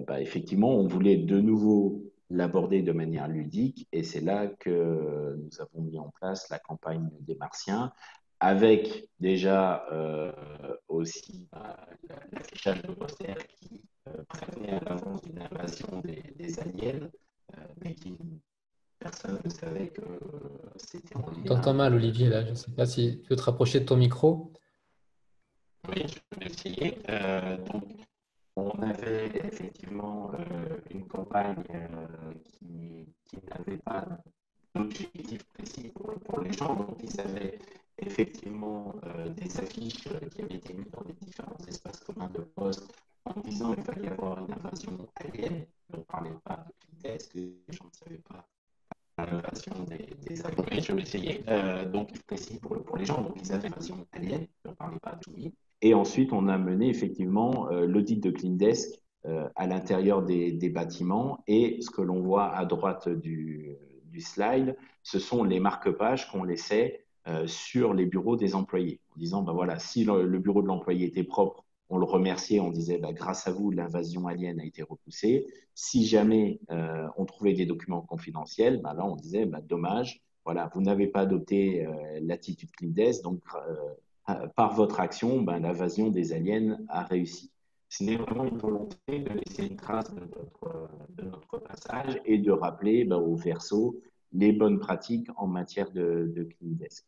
bah, effectivement, on voulait de nouveau l'aborder de manière ludique, et c'est là que nous avons mis en place la campagne des Martiens, avec déjà aussi l'affichage de posters qui prévenait à l'avance d'une invasion des aliens, mais qui personne ne savait que c'était en On lien t'entend mal, avec. Olivier, là. Je ne sais pas si tu veux te rapprocher de ton micro. Oui, je peux essayer. Donc, on avait effectivement une campagne qui n'avait pas d'objectif précis pour les gens. Donc, ils avaient effectivement des affiches qui avaient été mises dans les différents espaces communs de poste en disant qu'il fallait y avoir une invasion alien. On ne parlait pas de vitesse, que les gens ne savaient pas l'invasion des aliens. Oui, je vais essayer. Donc, précis pour les gens. Donc, ils avaient l'invasion alien. On ne parlait pas de tout. Et ensuite, on a mené effectivement l'audit de Clean Desk à l'intérieur des bâtiments. Et ce que l'on voit à droite du slide, ce sont les marque-pages qu'on laissait sur les bureaux des employés, en disant, ben voilà, si le bureau de l'employé était propre, on le remerciait, on disait, ben, grâce à vous, l'invasion alien a été repoussée. Si jamais on trouvait des documents confidentiels, ben là, on disait, ben, dommage, voilà, vous n'avez pas adopté l'attitude Clean Desk, donc par votre action, ben, l'invasion des aliens a réussi. Ce n'est vraiment une volonté de laisser une trace de notre passage et de rappeler ben, au verso les bonnes pratiques en matière de clean desk.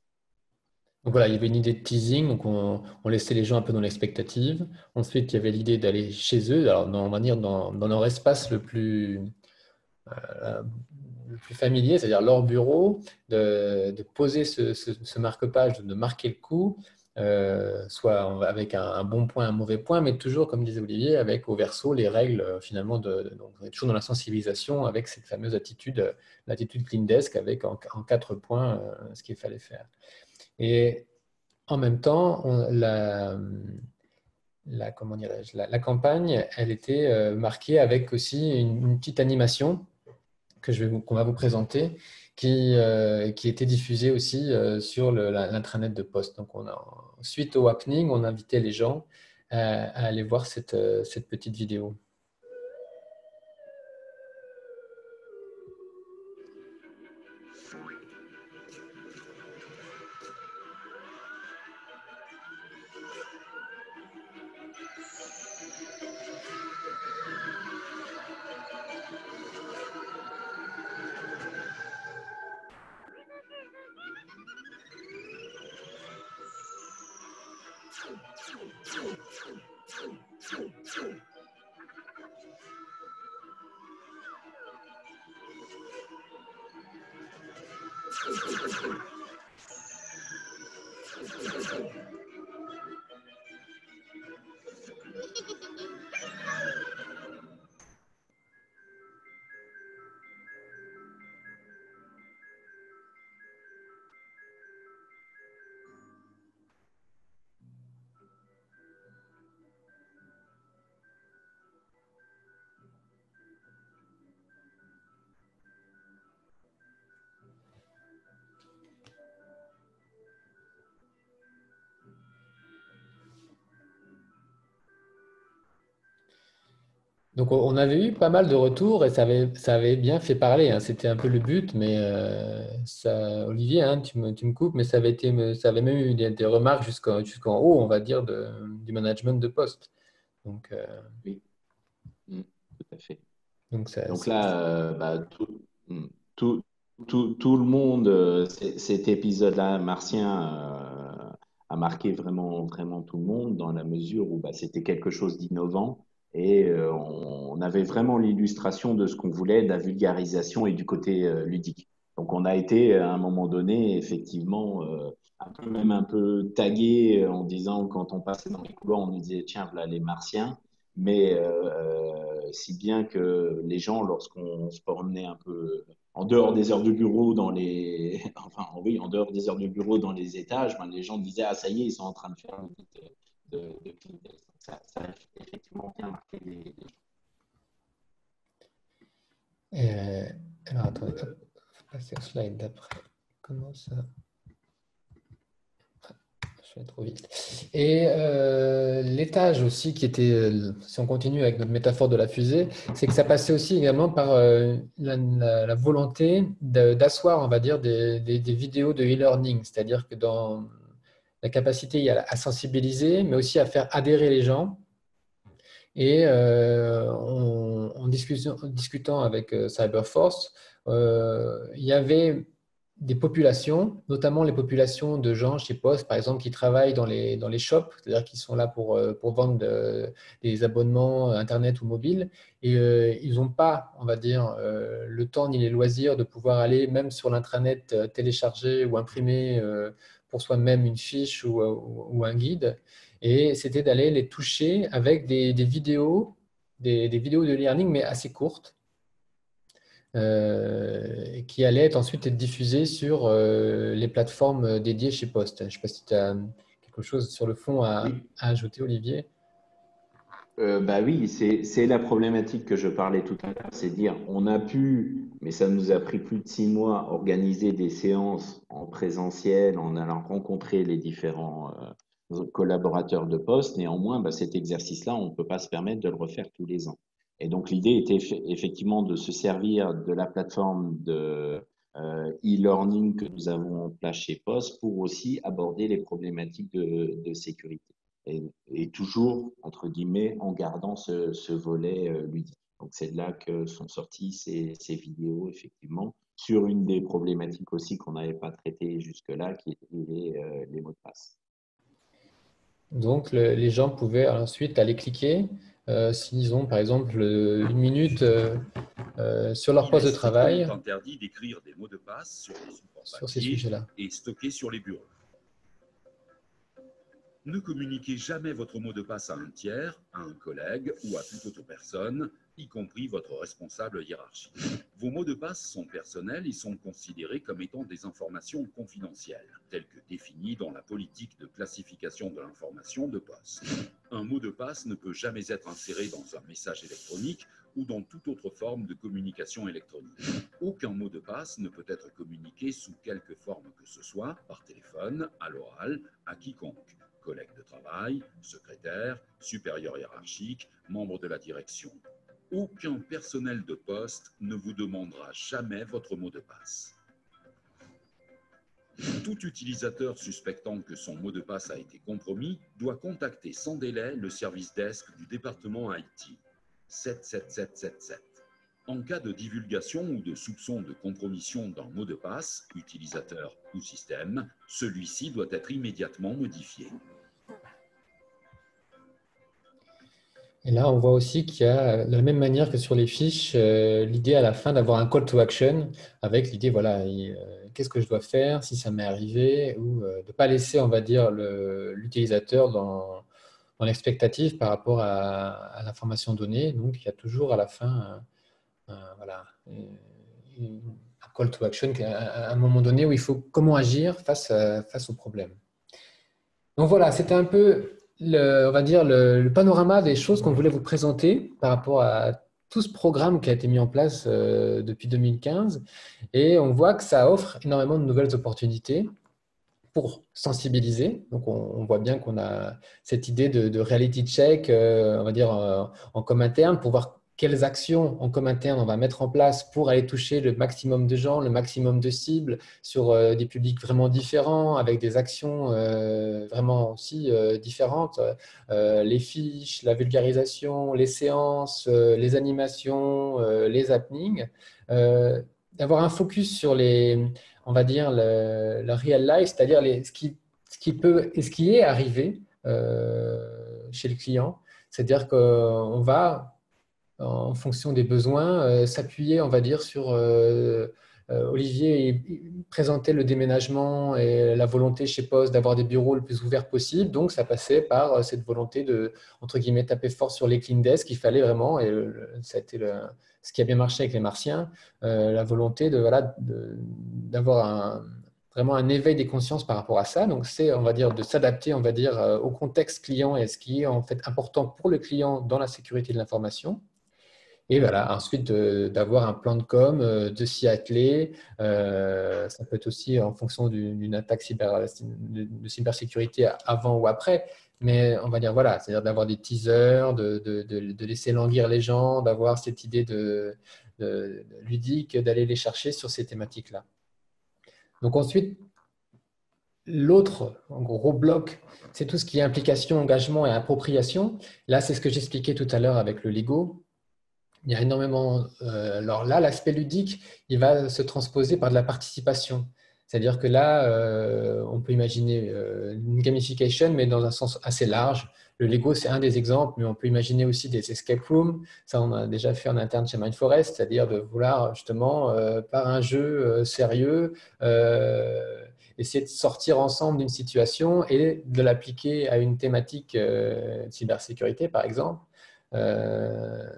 Donc voilà, il y avait une idée de teasing, donc on laissait les gens un peu dans l'expectative. Ensuite, il y avait l'idée d'aller chez eux, alors on va dire dans leur espace euh, le plus familier, c'est-à-dire leur bureau, de poser ce marque-page, de marquer le coup, soit avec un bon point, un mauvais point, mais toujours, comme disait Olivier, avec au verso les règles finalement, donc on est toujours dans la sensibilisation avec cette fameuse attitude, l'attitude clean desk, avec en 4 points ce qu'il fallait faire. Et en même temps, comment dirais-je, la campagne, elle était marquée avec aussi une petite animation qu'on va vous présenter, qui était diffusée aussi sur l'intranet de Poste. Donc, suite au happening, on invitait les gens à aller voir cette petite vidéo. Donc, on avait eu pas mal de retours et ça avait bien fait parler, hein. C'était un peu le but, mais Olivier, hein, tu me coupes, mais ça avait même eu des remarques jusqu'en haut, on va dire, du management de poste. Donc, Oui, tout à fait. donc Donc là, bah, mm, tout, tout le monde, cet épisode-là, Martien, a marqué vraiment, vraiment tout le monde dans la mesure où bah, c'était quelque chose d'innovant et on avait vraiment l'illustration de ce qu'on voulait, de la vulgarisation et du côté ludique. Donc on a été à un moment donné, effectivement, même un peu tagué en disant quand on passait dans les couloirs, on nous disait tiens, voilà les Martiens. Mais si bien que les gens, lorsqu'on se promenait un peu en dehors des heures de bureau dans les, enfin oui, en dehors des heures de bureau dans les étages, ben, les gens disaient ah ça y est, ils sont en train de faire une petite de clean desk. Ça a effectivement bien marqué les gens. Alors, attendez, hop, faut passer au slide d'après. Comment ça? Je vais trop vite. Et l'étage aussi qui était, si on continue avec notre métaphore de la fusée, c'est que ça passait aussi également par la volonté d'asseoir, on va dire, des vidéos de e-learning, c'est-à-dire que dans la capacité à sensibiliser, mais aussi à faire adhérer les gens. Et en discutant avec Cyberforce, il y avait des populations, notamment les populations de gens chez Post, par exemple, qui travaillent dans les shops, c'est-à-dire qui sont là pour vendre des abonnements Internet ou mobile. Et ils n'ont pas, on va dire, le temps ni les loisirs de pouvoir aller, même sur l'intranet, télécharger ou imprimer pour soi-même une fiche ou un guide. Et c'était d'aller les toucher avec des vidéos, des vidéos de learning, mais assez courtes, qui allaient ensuite être diffusées sur les plateformes dédiées chez Post. Je ne sais pas si tu as quelque chose sur le fond Oui. à ajouter, Olivier. Bah oui, c'est la problématique que je parlais tout à l'heure, c'est dire on a pu, mais ça nous a pris plus de 6 mois, organiser des séances en présentiel, en allant rencontrer les différents collaborateurs de poste. Néanmoins, bah, cet exercice-là, on ne peut pas se permettre de le refaire tous les ans. Et donc l'idée était effectivement de se servir de la plateforme de e-learning que nous avons en place chez Poste pour aussi aborder les problématiques de sécurité et toujours, entre guillemets, en gardant ce volet ludique. Donc, c'est de là que sont sorties ces vidéos, effectivement, sur une des problématiques aussi qu'on n'avait pas traitées jusque-là, qui étaient les mots de passe. Donc, les gens pouvaient ensuite aller cliquer s'ils ont, par exemple, une minute sur leur Il poste est de strictement travail interdit d'écrire des mots de passe sur des supports sur ces papier sujets-là. et stockés sur les bureaux. Ne communiquez jamais votre mot de passe à un tiers, à un collègue ou à toute autre personne, y compris votre responsable hiérarchique. Vos mots de passe sont personnels et sont considérés comme étant des informations confidentielles, telles que définies dans la politique de classification de l'information de Poste. Un mot de passe ne peut jamais être inséré dans un message électronique ou dans toute autre forme de communication électronique. Aucun mot de passe ne peut être communiqué sous quelque forme que ce soit, par téléphone, à l'oral, à quiconque. Collègue de travail, secrétaire, supérieur hiérarchique, membre de la direction. Aucun personnel de poste ne vous demandera jamais votre mot de passe. Tout utilisateur suspectant que son mot de passe a été compromis doit contacter sans délai le service desk du département IT 77777. En cas de divulgation ou de soupçon de compromission d'un mot de passe, utilisateur ou système, celui-ci doit être immédiatement modifié. Et là, on voit aussi qu'il y a, de la même manière que sur les fiches, l'idée à la fin d'avoir un call to action avec l'idée, voilà, qu'est-ce que je dois faire si ça m'est arrivé, ou de ne pas laisser, on va dire, l'utilisateur dans l'expectative par rapport à l'information donnée. Donc, il y a toujours à la fin voilà, un call to action à un moment donné où il faut comment agir face au problème. Donc voilà, c'était un peu, on va dire, le panorama des choses qu'on voulait vous présenter par rapport à tout ce programme qui a été mis en place depuis 2015. Et on voit que ça offre énormément de nouvelles opportunités pour sensibiliser. Donc, on voit bien qu'on a cette idée de reality check, on va dire, en com interne, pour voir quelles actions en com interne on va mettre en place pour aller toucher le maximum de gens, le maximum de cibles sur des publics vraiment différents, avec des actions vraiment aussi différentes. Les fiches, la vulgarisation, les séances, les animations, les happenings. D'avoir un focus sur on va dire, le real life, c'est-à-dire ce qui peut et ce qui est arrivé chez le client. C'est-à-dire qu'on va, en fonction des besoins, s'appuyer, on va dire, sur Olivier présentait le déménagement et la volonté chez Poste d'avoir des bureaux le plus ouverts possible. Donc, ça passait par cette volonté de, entre guillemets, taper fort sur les clean desks. Il fallait vraiment, et ça a été ce qui a bien marché avec les Martiens, la volonté d'avoir vraiment un éveil des consciences par rapport à ça. Donc, c'est, on va dire, de s'adapter, on va dire, au contexte client et ce qui est en fait important pour le client dans la sécurité de l'information. Et voilà, ensuite d'avoir un plan de com, de s'y atteler. Ça peut être aussi en fonction d'une attaque de cybersécurité avant ou après. Mais on va dire, voilà, c'est-à-dire d'avoir des teasers, de laisser languir les gens, d'avoir cette idée ludique, d'aller les chercher sur ces thématiques-là. Donc ensuite, l'autre gros bloc, c'est tout ce qui est implication, engagement et appropriation. Là, c'est ce que j'expliquais tout à l'heure avec le Lego. Il y a énormément. Alors là, l'aspect ludique, il va se transposer par de la participation. C'est-à-dire que là, on peut imaginer une gamification, mais dans un sens assez large. Le Lego, c'est un des exemples, mais on peut imaginer aussi des escape rooms. Ça, on a déjà fait en interne chez Mindforest, c'est-à-dire de vouloir justement, par un jeu sérieux, essayer de sortir ensemble d'une situation et de l'appliquer à une thématique de cybersécurité, par exemple. Euh,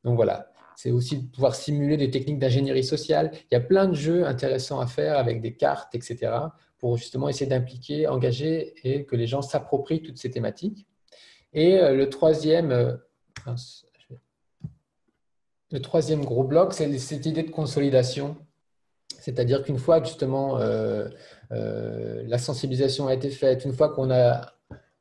donc voilà, c'est aussi de pouvoir simuler des techniques d'ingénierie sociale. Il y a plein de jeux intéressants à faire avec des cartes, etc., pour justement essayer d'impliquer, engager et que les gens s'approprient toutes ces thématiques. Et le troisième gros bloc, c'est cette idée de consolidation. C'est-à-dire qu'une fois que justement la sensibilisation a été faite, une fois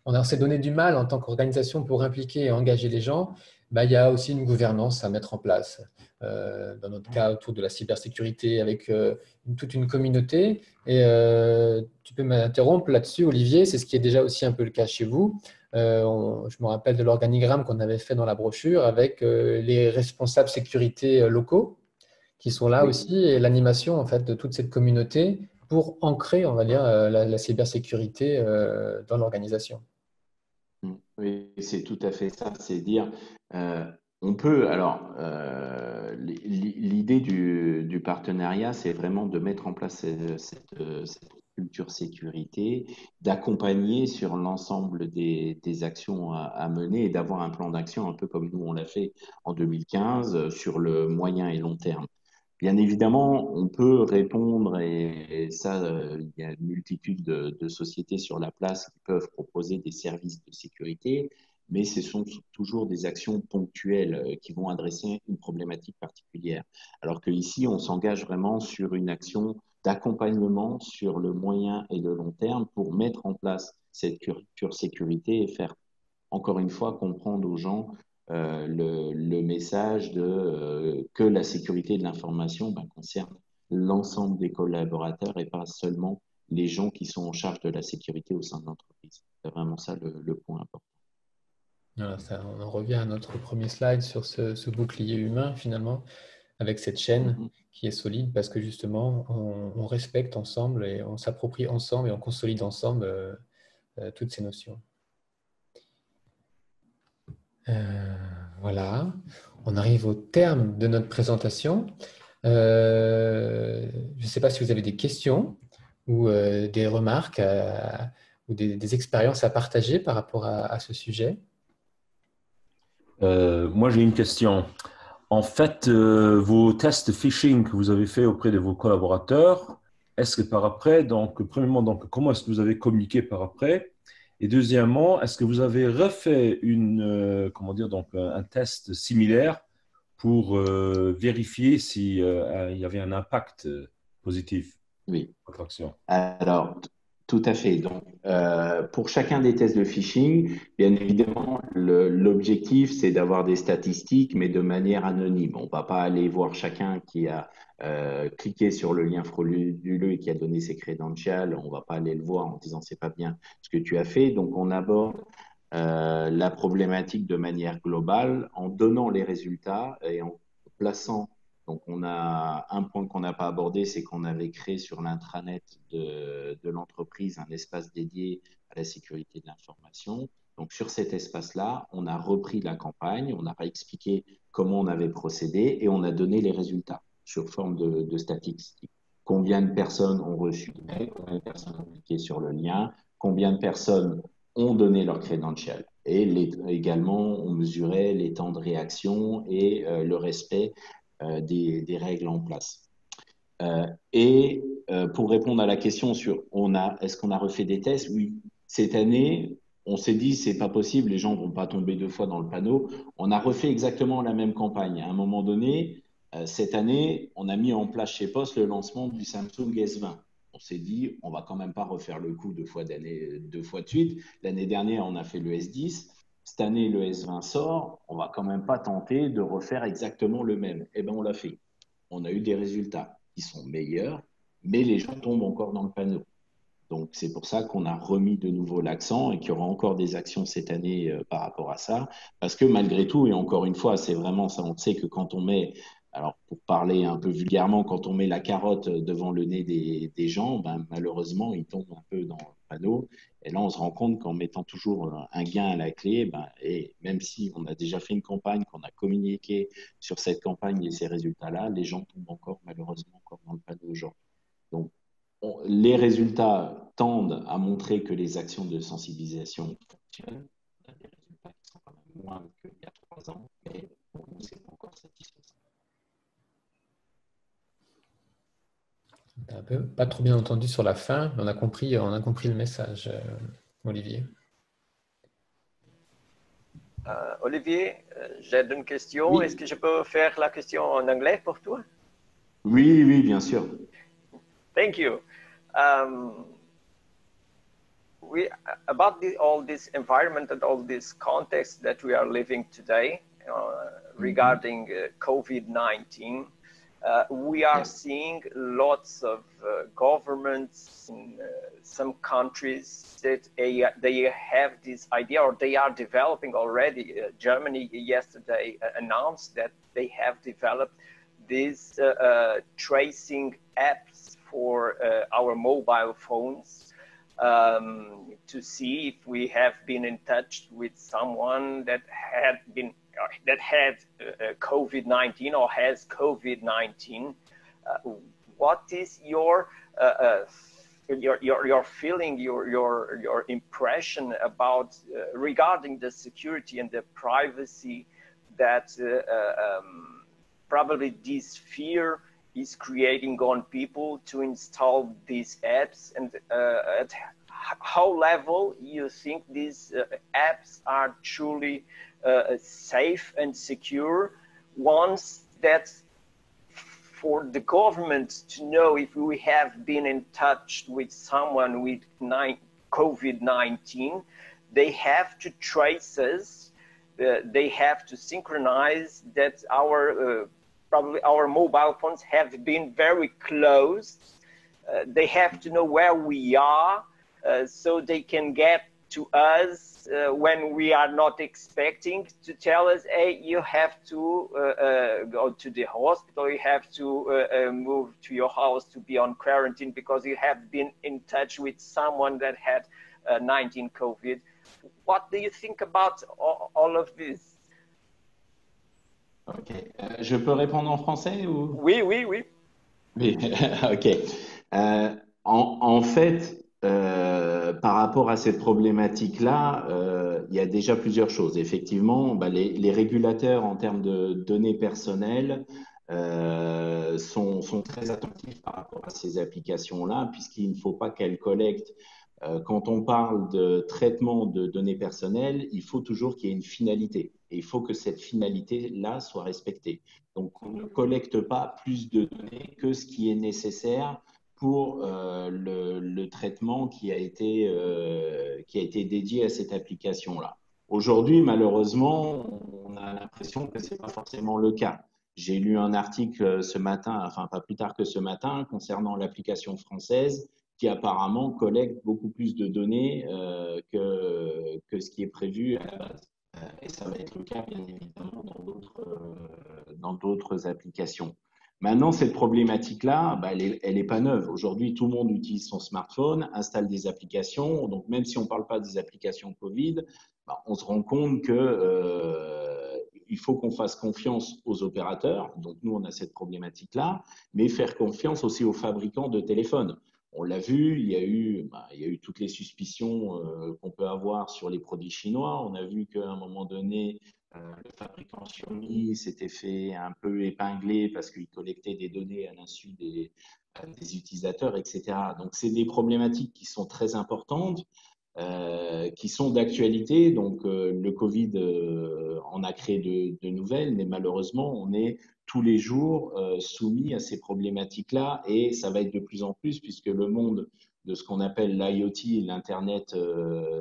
on s'est donné du mal en tant qu'organisation pour impliquer et engager les gens, bah, il y a aussi une gouvernance à mettre en place. Dans notre cas, autour de la cybersécurité, avec toute une communauté. Et tu peux m'interrompre là-dessus, Olivier, c'est ce qui est déjà aussi un peu le cas chez vous. Je me rappelle de l'organigramme qu'on avait fait dans la brochure avec les responsables sécurité locaux qui sont là Oui. aussi, et l'animation en fait de toute cette communauté pour ancrer, on va dire, la cybersécurité dans l'organisation. Oui, c'est tout à fait ça. C'est dire, on peut, alors, l'idée du partenariat, c'est vraiment de mettre en place cette culture sécurité, d'accompagner sur l'ensemble des actions à mener et d'avoir un plan d'action un peu comme nous on l'a fait en 2015 sur le moyen et long terme. Bien évidemment, on peut répondre, et ça, il y a une multitude de sociétés sur la place qui peuvent proposer des services de sécurité, mais ce sont toujours des actions ponctuelles qui vont adresser une problématique particulière. Alors qu'ici, on s'engage vraiment sur une action d'accompagnement sur le moyen et le long terme pour mettre en place cette culture sécurité et faire, encore une fois, comprendre aux gens le message que la sécurité de l'information concerne l'ensemble des collaborateurs et pas seulement les gens qui sont en charge de la sécurité au sein de l'entreprise. C'est vraiment ça le point important. Voilà, on en revient à notre premier slide sur ce bouclier humain finalement, avec cette chaîne qui est solide parce que justement, on respecte ensemble et on s'approprie ensemble et on consolide ensemble toutes ces notions. Voilà, on arrive au terme de notre présentation. Je ne sais pas si vous avez des questions ou des remarques ou des expériences à partager par rapport à ce sujet. Moi, j'ai une question. En fait, vos tests phishing que vous avez fait auprès de vos collaborateurs, est-ce que par après, donc, premièrement, donc, comment est-ce que vous avez communiqué par après? Et deuxièmement, est-ce que vous avez refait comment dire, donc, un test similaire pour vérifier si, il y avait un impact positif Oui. de votre action? Alors, tout à fait. Donc, pour chacun des tests de phishing, bien évidemment, l'objectif, c'est d'avoir des statistiques, mais de manière anonyme. On ne va pas aller voir chacun qui a cliqué sur le lien frauduleux et qui a donné ses credentials. On ne va pas aller le voir en disant c'est pas bien ce que tu as fait. Donc, on aborde la problématique de manière globale en donnant les résultats et en plaçant. Donc, on a un point qu'on n'a pas abordé, c'est qu'on avait créé sur l'intranet de l'entreprise un espace dédié à la sécurité de l'information. Donc, sur cet espace-là, on a repris la campagne, on a expliqué comment on avait procédé et on a donné les résultats sur forme de statistiques. Combien de personnes ont reçu le mail, combien de personnes ont cliqué sur le lien, combien de personnes ont donné leur credential. Et également, on mesurait les temps de réaction et le respect des règles en place. Pour répondre à la question sur est-ce qu'on a refait des tests? Oui, cette année, on s'est dit, c'est pas possible, les gens vont pas tomber 2 fois dans le panneau. On a refait exactement la même campagne. À un moment donné, cette année, on a mis en place chez Post le lancement du Samsung S20. On s'est dit, on va quand même pas refaire le coup 2 fois de suite. L'année dernière, on a fait le S10. Cette année, le S20 sort. On va quand même pas tenter de refaire exactement le même. Eh ben, on l'a fait. On a eu des résultats qui sont meilleurs, mais les gens tombent encore dans le panneau. Donc, c'est pour ça qu'on a remis de nouveau l'accent et qu'il y aura encore des actions cette année par rapport à ça. Parce que malgré tout, et encore une fois, c'est vraiment ça, on sait que quand on met, alors pour parler un peu vulgairement, quand on met la carotte devant le nez des gens, ben, malheureusement, ils tombent un peu dans le panneau. Et là, on se rend compte qu'en mettant toujours un gain à la clé, ben, et même si on a déjà fait une campagne, qu'on a communiqué sur cette campagne et ces résultats-là, les gens tombent encore, malheureusement, encore dans le panneau aujourd'hui. Donc, les résultats tendent à montrer que les actions de sensibilisation fonctionnent. On a des résultats qui sont quand même moins qu'il y a 3 ans, mais pour nous, c'est pas encore satisfaisant. Un peu, pas trop bien entendu sur la fin, mais on a compris le message, Olivier. Olivier, j'ai une question. Oui. Est-ce que je peux faire la question en anglais pour toi? Oui, oui, bien sûr. Thank you. About all this environment and all this context that we are living today regarding COVID-19, we are seeing lots of governments in some countries that they have this idea, or they are developing already. Germany yesterday announced that they have developed these tracing apps for our mobile phones to see if we have been in touch with someone that had COVID-19 or has COVID-19. What is your feeling, your impression about regarding the security and the privacy that probably this fear is creating on people to install these apps, and at how level you think these apps are truly safe and secure, once that for the government to know if we have been in touch with someone with COVID-19, they have to trace us, they have to synchronize that probably our mobile phones have been very close. They have to know where we are so they can get to us when we are not expecting, to tell us, hey, you have to go to the hospital, you have to move to your house to be on quarantine because you have been in touch with someone that had 19 COVID. What do you think about all of this? Ok. Je peux répondre en français ou... Oui, oui, oui. Oui, ok. En fait, par rapport à cette problématique-là, il y a déjà plusieurs choses. Effectivement, les régulateurs en termes de données personnelles sont très attentifs par rapport à ces applications-là, puisqu'il ne faut pas qu'elles collectent. Quand on parle de traitement de données personnelles, il faut toujours qu'il y ait une finalité. Et il faut que cette finalité-là soit respectée. Donc, on ne collecte pas plus de données que ce qui est nécessaire pour le traitement qui a été dédié à cette application-là. Aujourd'hui, malheureusement, on a l'impression que ce n'est pas forcément le cas. J'ai lu un article ce matin, enfin pas plus tard que ce matin, concernant l'application française qui apparemment collecte beaucoup plus de données que ce qui est prévu à la base. Et ça va être le cas, bien évidemment, dans d'autres applications. Maintenant, cette problématique-là, elle est pas neuve. Aujourd'hui, tout le monde utilise son smartphone, installe des applications. Donc, même si on ne parle pas des applications Covid, on se rend compte que il faut qu'on fasse confiance aux opérateurs. Donc, nous, on a cette problématique-là, mais faire confiance aussi aux fabricants de téléphones. On l'a vu, il y a eu toutes les suspicions qu'on peut avoir sur les produits chinois. On a vu qu'à un moment donné, le fabricant Xiaomi s'était fait un peu épingler parce qu'il collectait des données à l'insu des utilisateurs, etc. Donc, c'est des problématiques qui sont très importantes. qui sont d'actualité. Donc, le Covid en a créé de nouvelles, mais malheureusement, on est tous les jours soumis à ces problématiques-là et ça va être de plus en plus puisque le monde de ce qu'on appelle l'IoT, l'Internet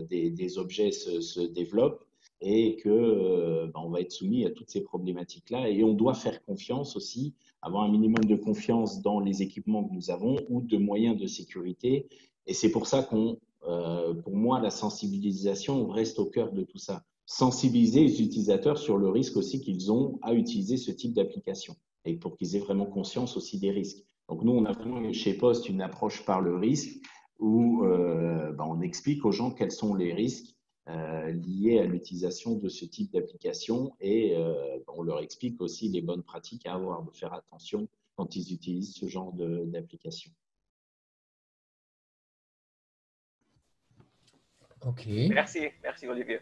des objets se développe et que on va être soumis à toutes ces problématiques-là et on doit faire confiance aussi, avoir un minimum de confiance dans les équipements que nous avons ou de moyens de sécurité. Et c'est pour ça pour moi, la sensibilisation reste au cœur de tout ça. Sensibiliser les utilisateurs sur le risque aussi qu'ils ont à utiliser ce type d'application et pour qu'ils aient vraiment conscience aussi des risques. Donc nous, on a vraiment chez Post une approche par le risque où on explique aux gens quels sont les risques liés à l'utilisation de ce type d'application et on leur explique aussi les bonnes pratiques à avoir, de faire attention quand ils utilisent ce genre d'application. Ok. Merci Olivier.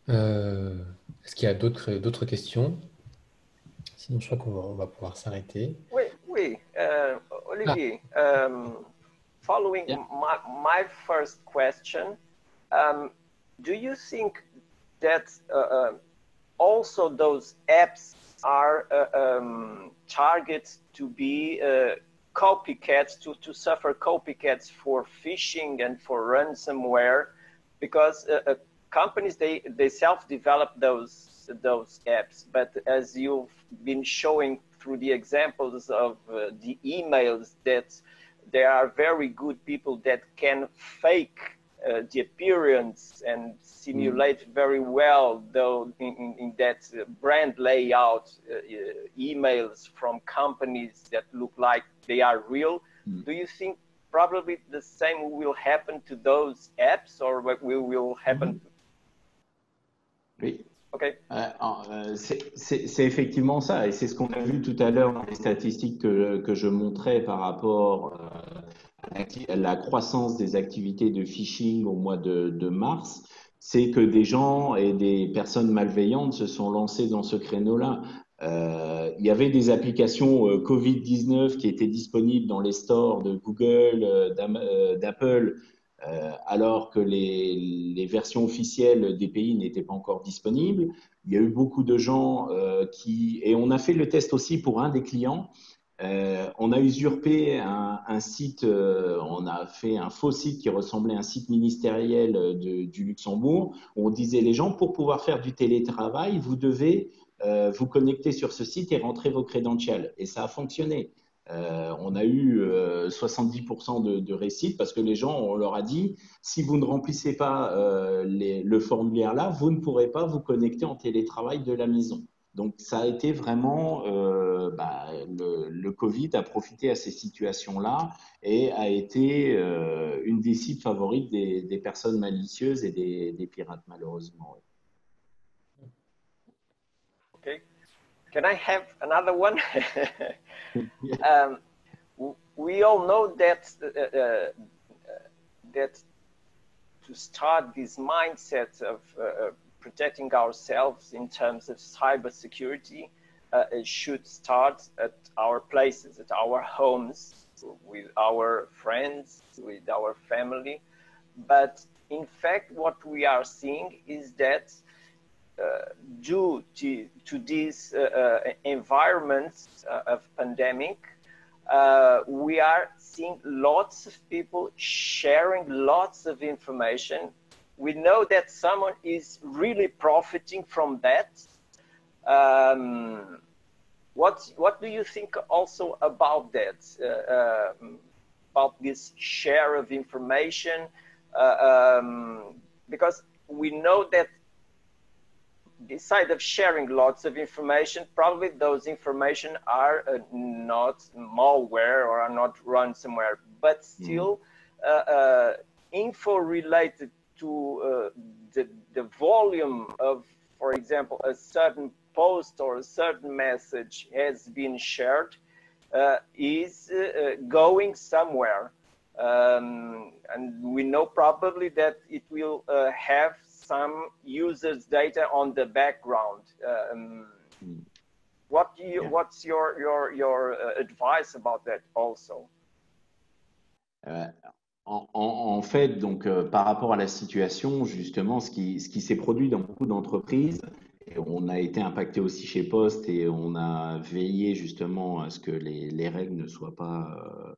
Est-ce qu'il y a d'autres questions? Sinon, je crois qu'on va pouvoir s'arrêter. Oui, Olivier, following Yeah. my first question, do you think that also those apps are targeted to be copycats, to suffer copycats for phishing and for ransomware? Because companies, they self-develop those apps, but as you've been showing through the examples of the emails, that there are very good people that can fake the appearance and simulate very well, though in that brand layout, emails from companies that look like they are real. Do you think probably the same will happen to those apps, or what will happen? Oui. Okay. C'est effectivement ça, et c'est ce qu'on a vu tout à l'heure dans les statistiques que je montrais par rapport à la croissance des activités de phishing au mois de mars. C'est que des gens et des personnes malveillantes se sont lancés dans ce créneau-là. Il y avait des applications Covid-19 qui étaient disponibles dans les stores de Google, d'Apple, alors que les versions officielles des pays n'étaient pas encore disponibles. Il y a eu beaucoup de gens et on a fait le test aussi pour un des clients. On a usurpé un site, on a fait un faux site qui ressemblait à un site ministériel du Luxembourg, où on disait les gens, pour pouvoir faire du télétravail, vous devez vous connecter sur ce site et rentrer vos credentials. Et ça a fonctionné. On a eu 70% de réussite parce que les gens, on leur a dit, si vous ne remplissez pas le formulaire là, vous ne pourrez pas vous connecter en télétravail de la maison. Donc, ça a été vraiment, le Covid a profité à ces situations-là et a été une des cibles favorites des personnes malicieuses et des pirates, malheureusement. Okay. Can I have another one? We all know that that to start this mindset of protecting ourselves in terms of cybersecurity, it should start at our places, at our homes, with our friends, with our family. But in fact, what we are seeing is that due to these environments of pandemic, we are seeing lots of people sharing lots of information. We know that someone is really profiting from that. What do you think also about that? About this share of information? Because we know that beside of sharing lots of information, probably those information are not malware or are not ransomware, but still info related to the volume of, for example, a certain post or a certain message has been shared is going somewhere. And we know probably that it will have some users' data on the background. What's your advice about that also? En fait, donc, par rapport à la situation, justement, ce qui s'est produit dans beaucoup d'entreprises, et on a été impacté aussi chez Poste et on a veillé justement à ce que les règles ne soient pas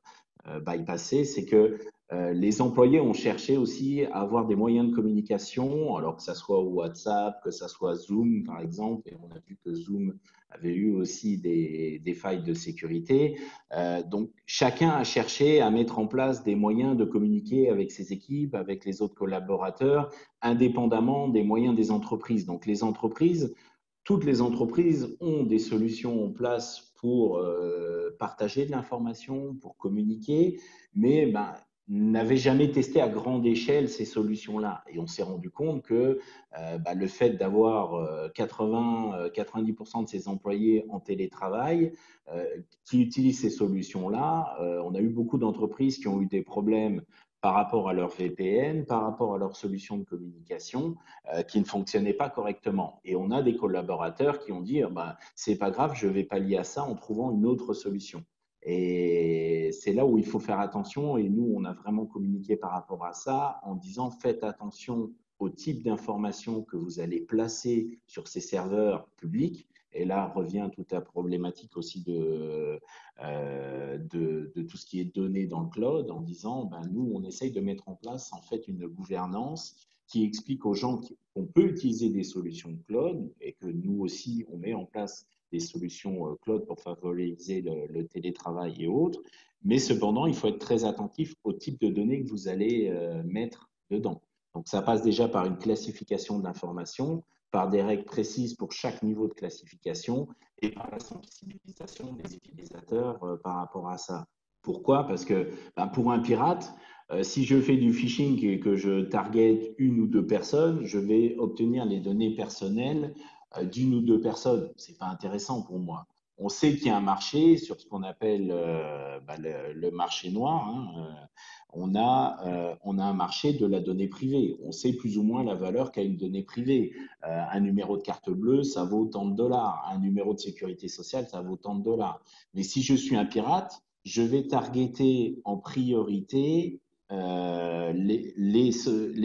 bypassées, c'est que les employés ont cherché aussi à avoir des moyens de communication, alors que ça soit WhatsApp, que ça soit Zoom, par exemple, et on a vu que Zoom avait eu aussi des failles de sécurité. Donc, chacun a cherché à mettre en place des moyens de communiquer avec ses équipes, avec les autres collaborateurs, indépendamment des moyens des entreprises. Donc, toutes les entreprises ont des solutions en place pour partager de l'information, pour communiquer, mais ben, n'avaient jamais testé à grande échelle ces solutions-là. Et on s'est rendu compte que le fait d'avoir 90% de ses employés en télétravail euh, qui utilisent ces solutions-là, on a eu beaucoup d'entreprises qui ont eu des problèmes par rapport à leur VPN, par rapport à leur solution de communication qui ne fonctionnaient pas correctement. Et on a des collaborateurs qui ont dit c'est pas grave, je vais pallier à ça en trouvant une autre solution. Et c'est là où il faut faire attention. Et nous, on a vraiment communiqué par rapport à ça en disant faites attention au type d'information que vous allez placer sur ces serveurs publics. Et là revient toute la problématique aussi de tout ce qui est donné dans le cloud en disant nous, on essaye de mettre en place en fait une gouvernance qui explique aux gens qu'on peut utiliser des solutions cloud et que nous aussi, on met en place des solutions cloud pour favoriser le télétravail et autres. Mais cependant, il faut être très attentif au type de données que vous allez mettre dedans. Donc, ça passe déjà par une classification de l'information, par des règles précises pour chaque niveau de classification et par la sensibilisation des utilisateurs par rapport à ça. Pourquoi? Parce que pour un pirate, si je fais du phishing et que je target une ou deux personnes, je vais obtenir les données personnelles d'une ou deux personnes. C'est pas intéressant pour moi. On sait qu'il y a un marché sur ce qu'on appelle le marché noir. On a un marché de la donnée privée. On sait plus ou moins la valeur qu'a une donnée privée. Un numéro de carte bleue, ça vaut tant de dollars. Un numéro de sécurité sociale, ça vaut tant de dollars. Mais si je suis un pirate, je vais targeter en priorité les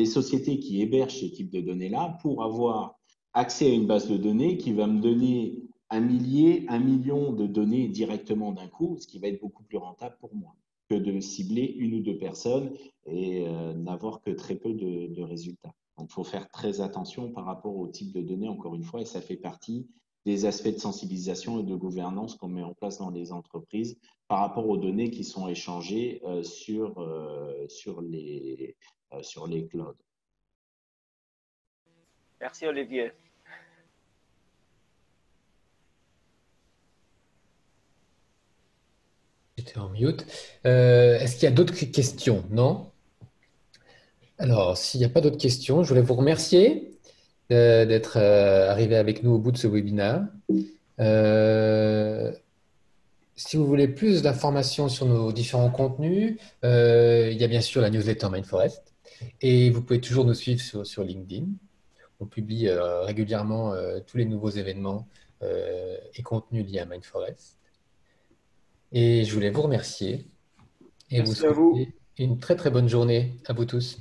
sociétés qui hébergent ce type de données-là pour avoir accès à une base de données qui va me donner 1 million de données directement d'un coup, ce qui va être beaucoup plus rentable pour moi que de cibler une ou deux personnes et n'avoir que très peu de résultats. Donc, il faut faire très attention par rapport au type de données, encore une fois, et ça fait partie des aspects de sensibilisation et de gouvernance qu'on met en place dans les entreprises par rapport aux données qui sont échangées sur les clouds. Merci Olivier. J'étais en mute. Est-ce qu'il y a d'autres questions? Non? Alors, s'il n'y a pas d'autres questions, je voulais vous remercier d'être arrivé avec nous au bout de ce webinaire. Si vous voulez plus d'informations sur nos différents contenus, il y a bien sûr la newsletter Mindforest et vous pouvez toujours nous suivre sur LinkedIn. On publie régulièrement tous les nouveaux événements et contenus liés à Mindforest. Et je voulais vous remercier et vous Merci à vous. souhaiter une très très bonne journée à vous tous.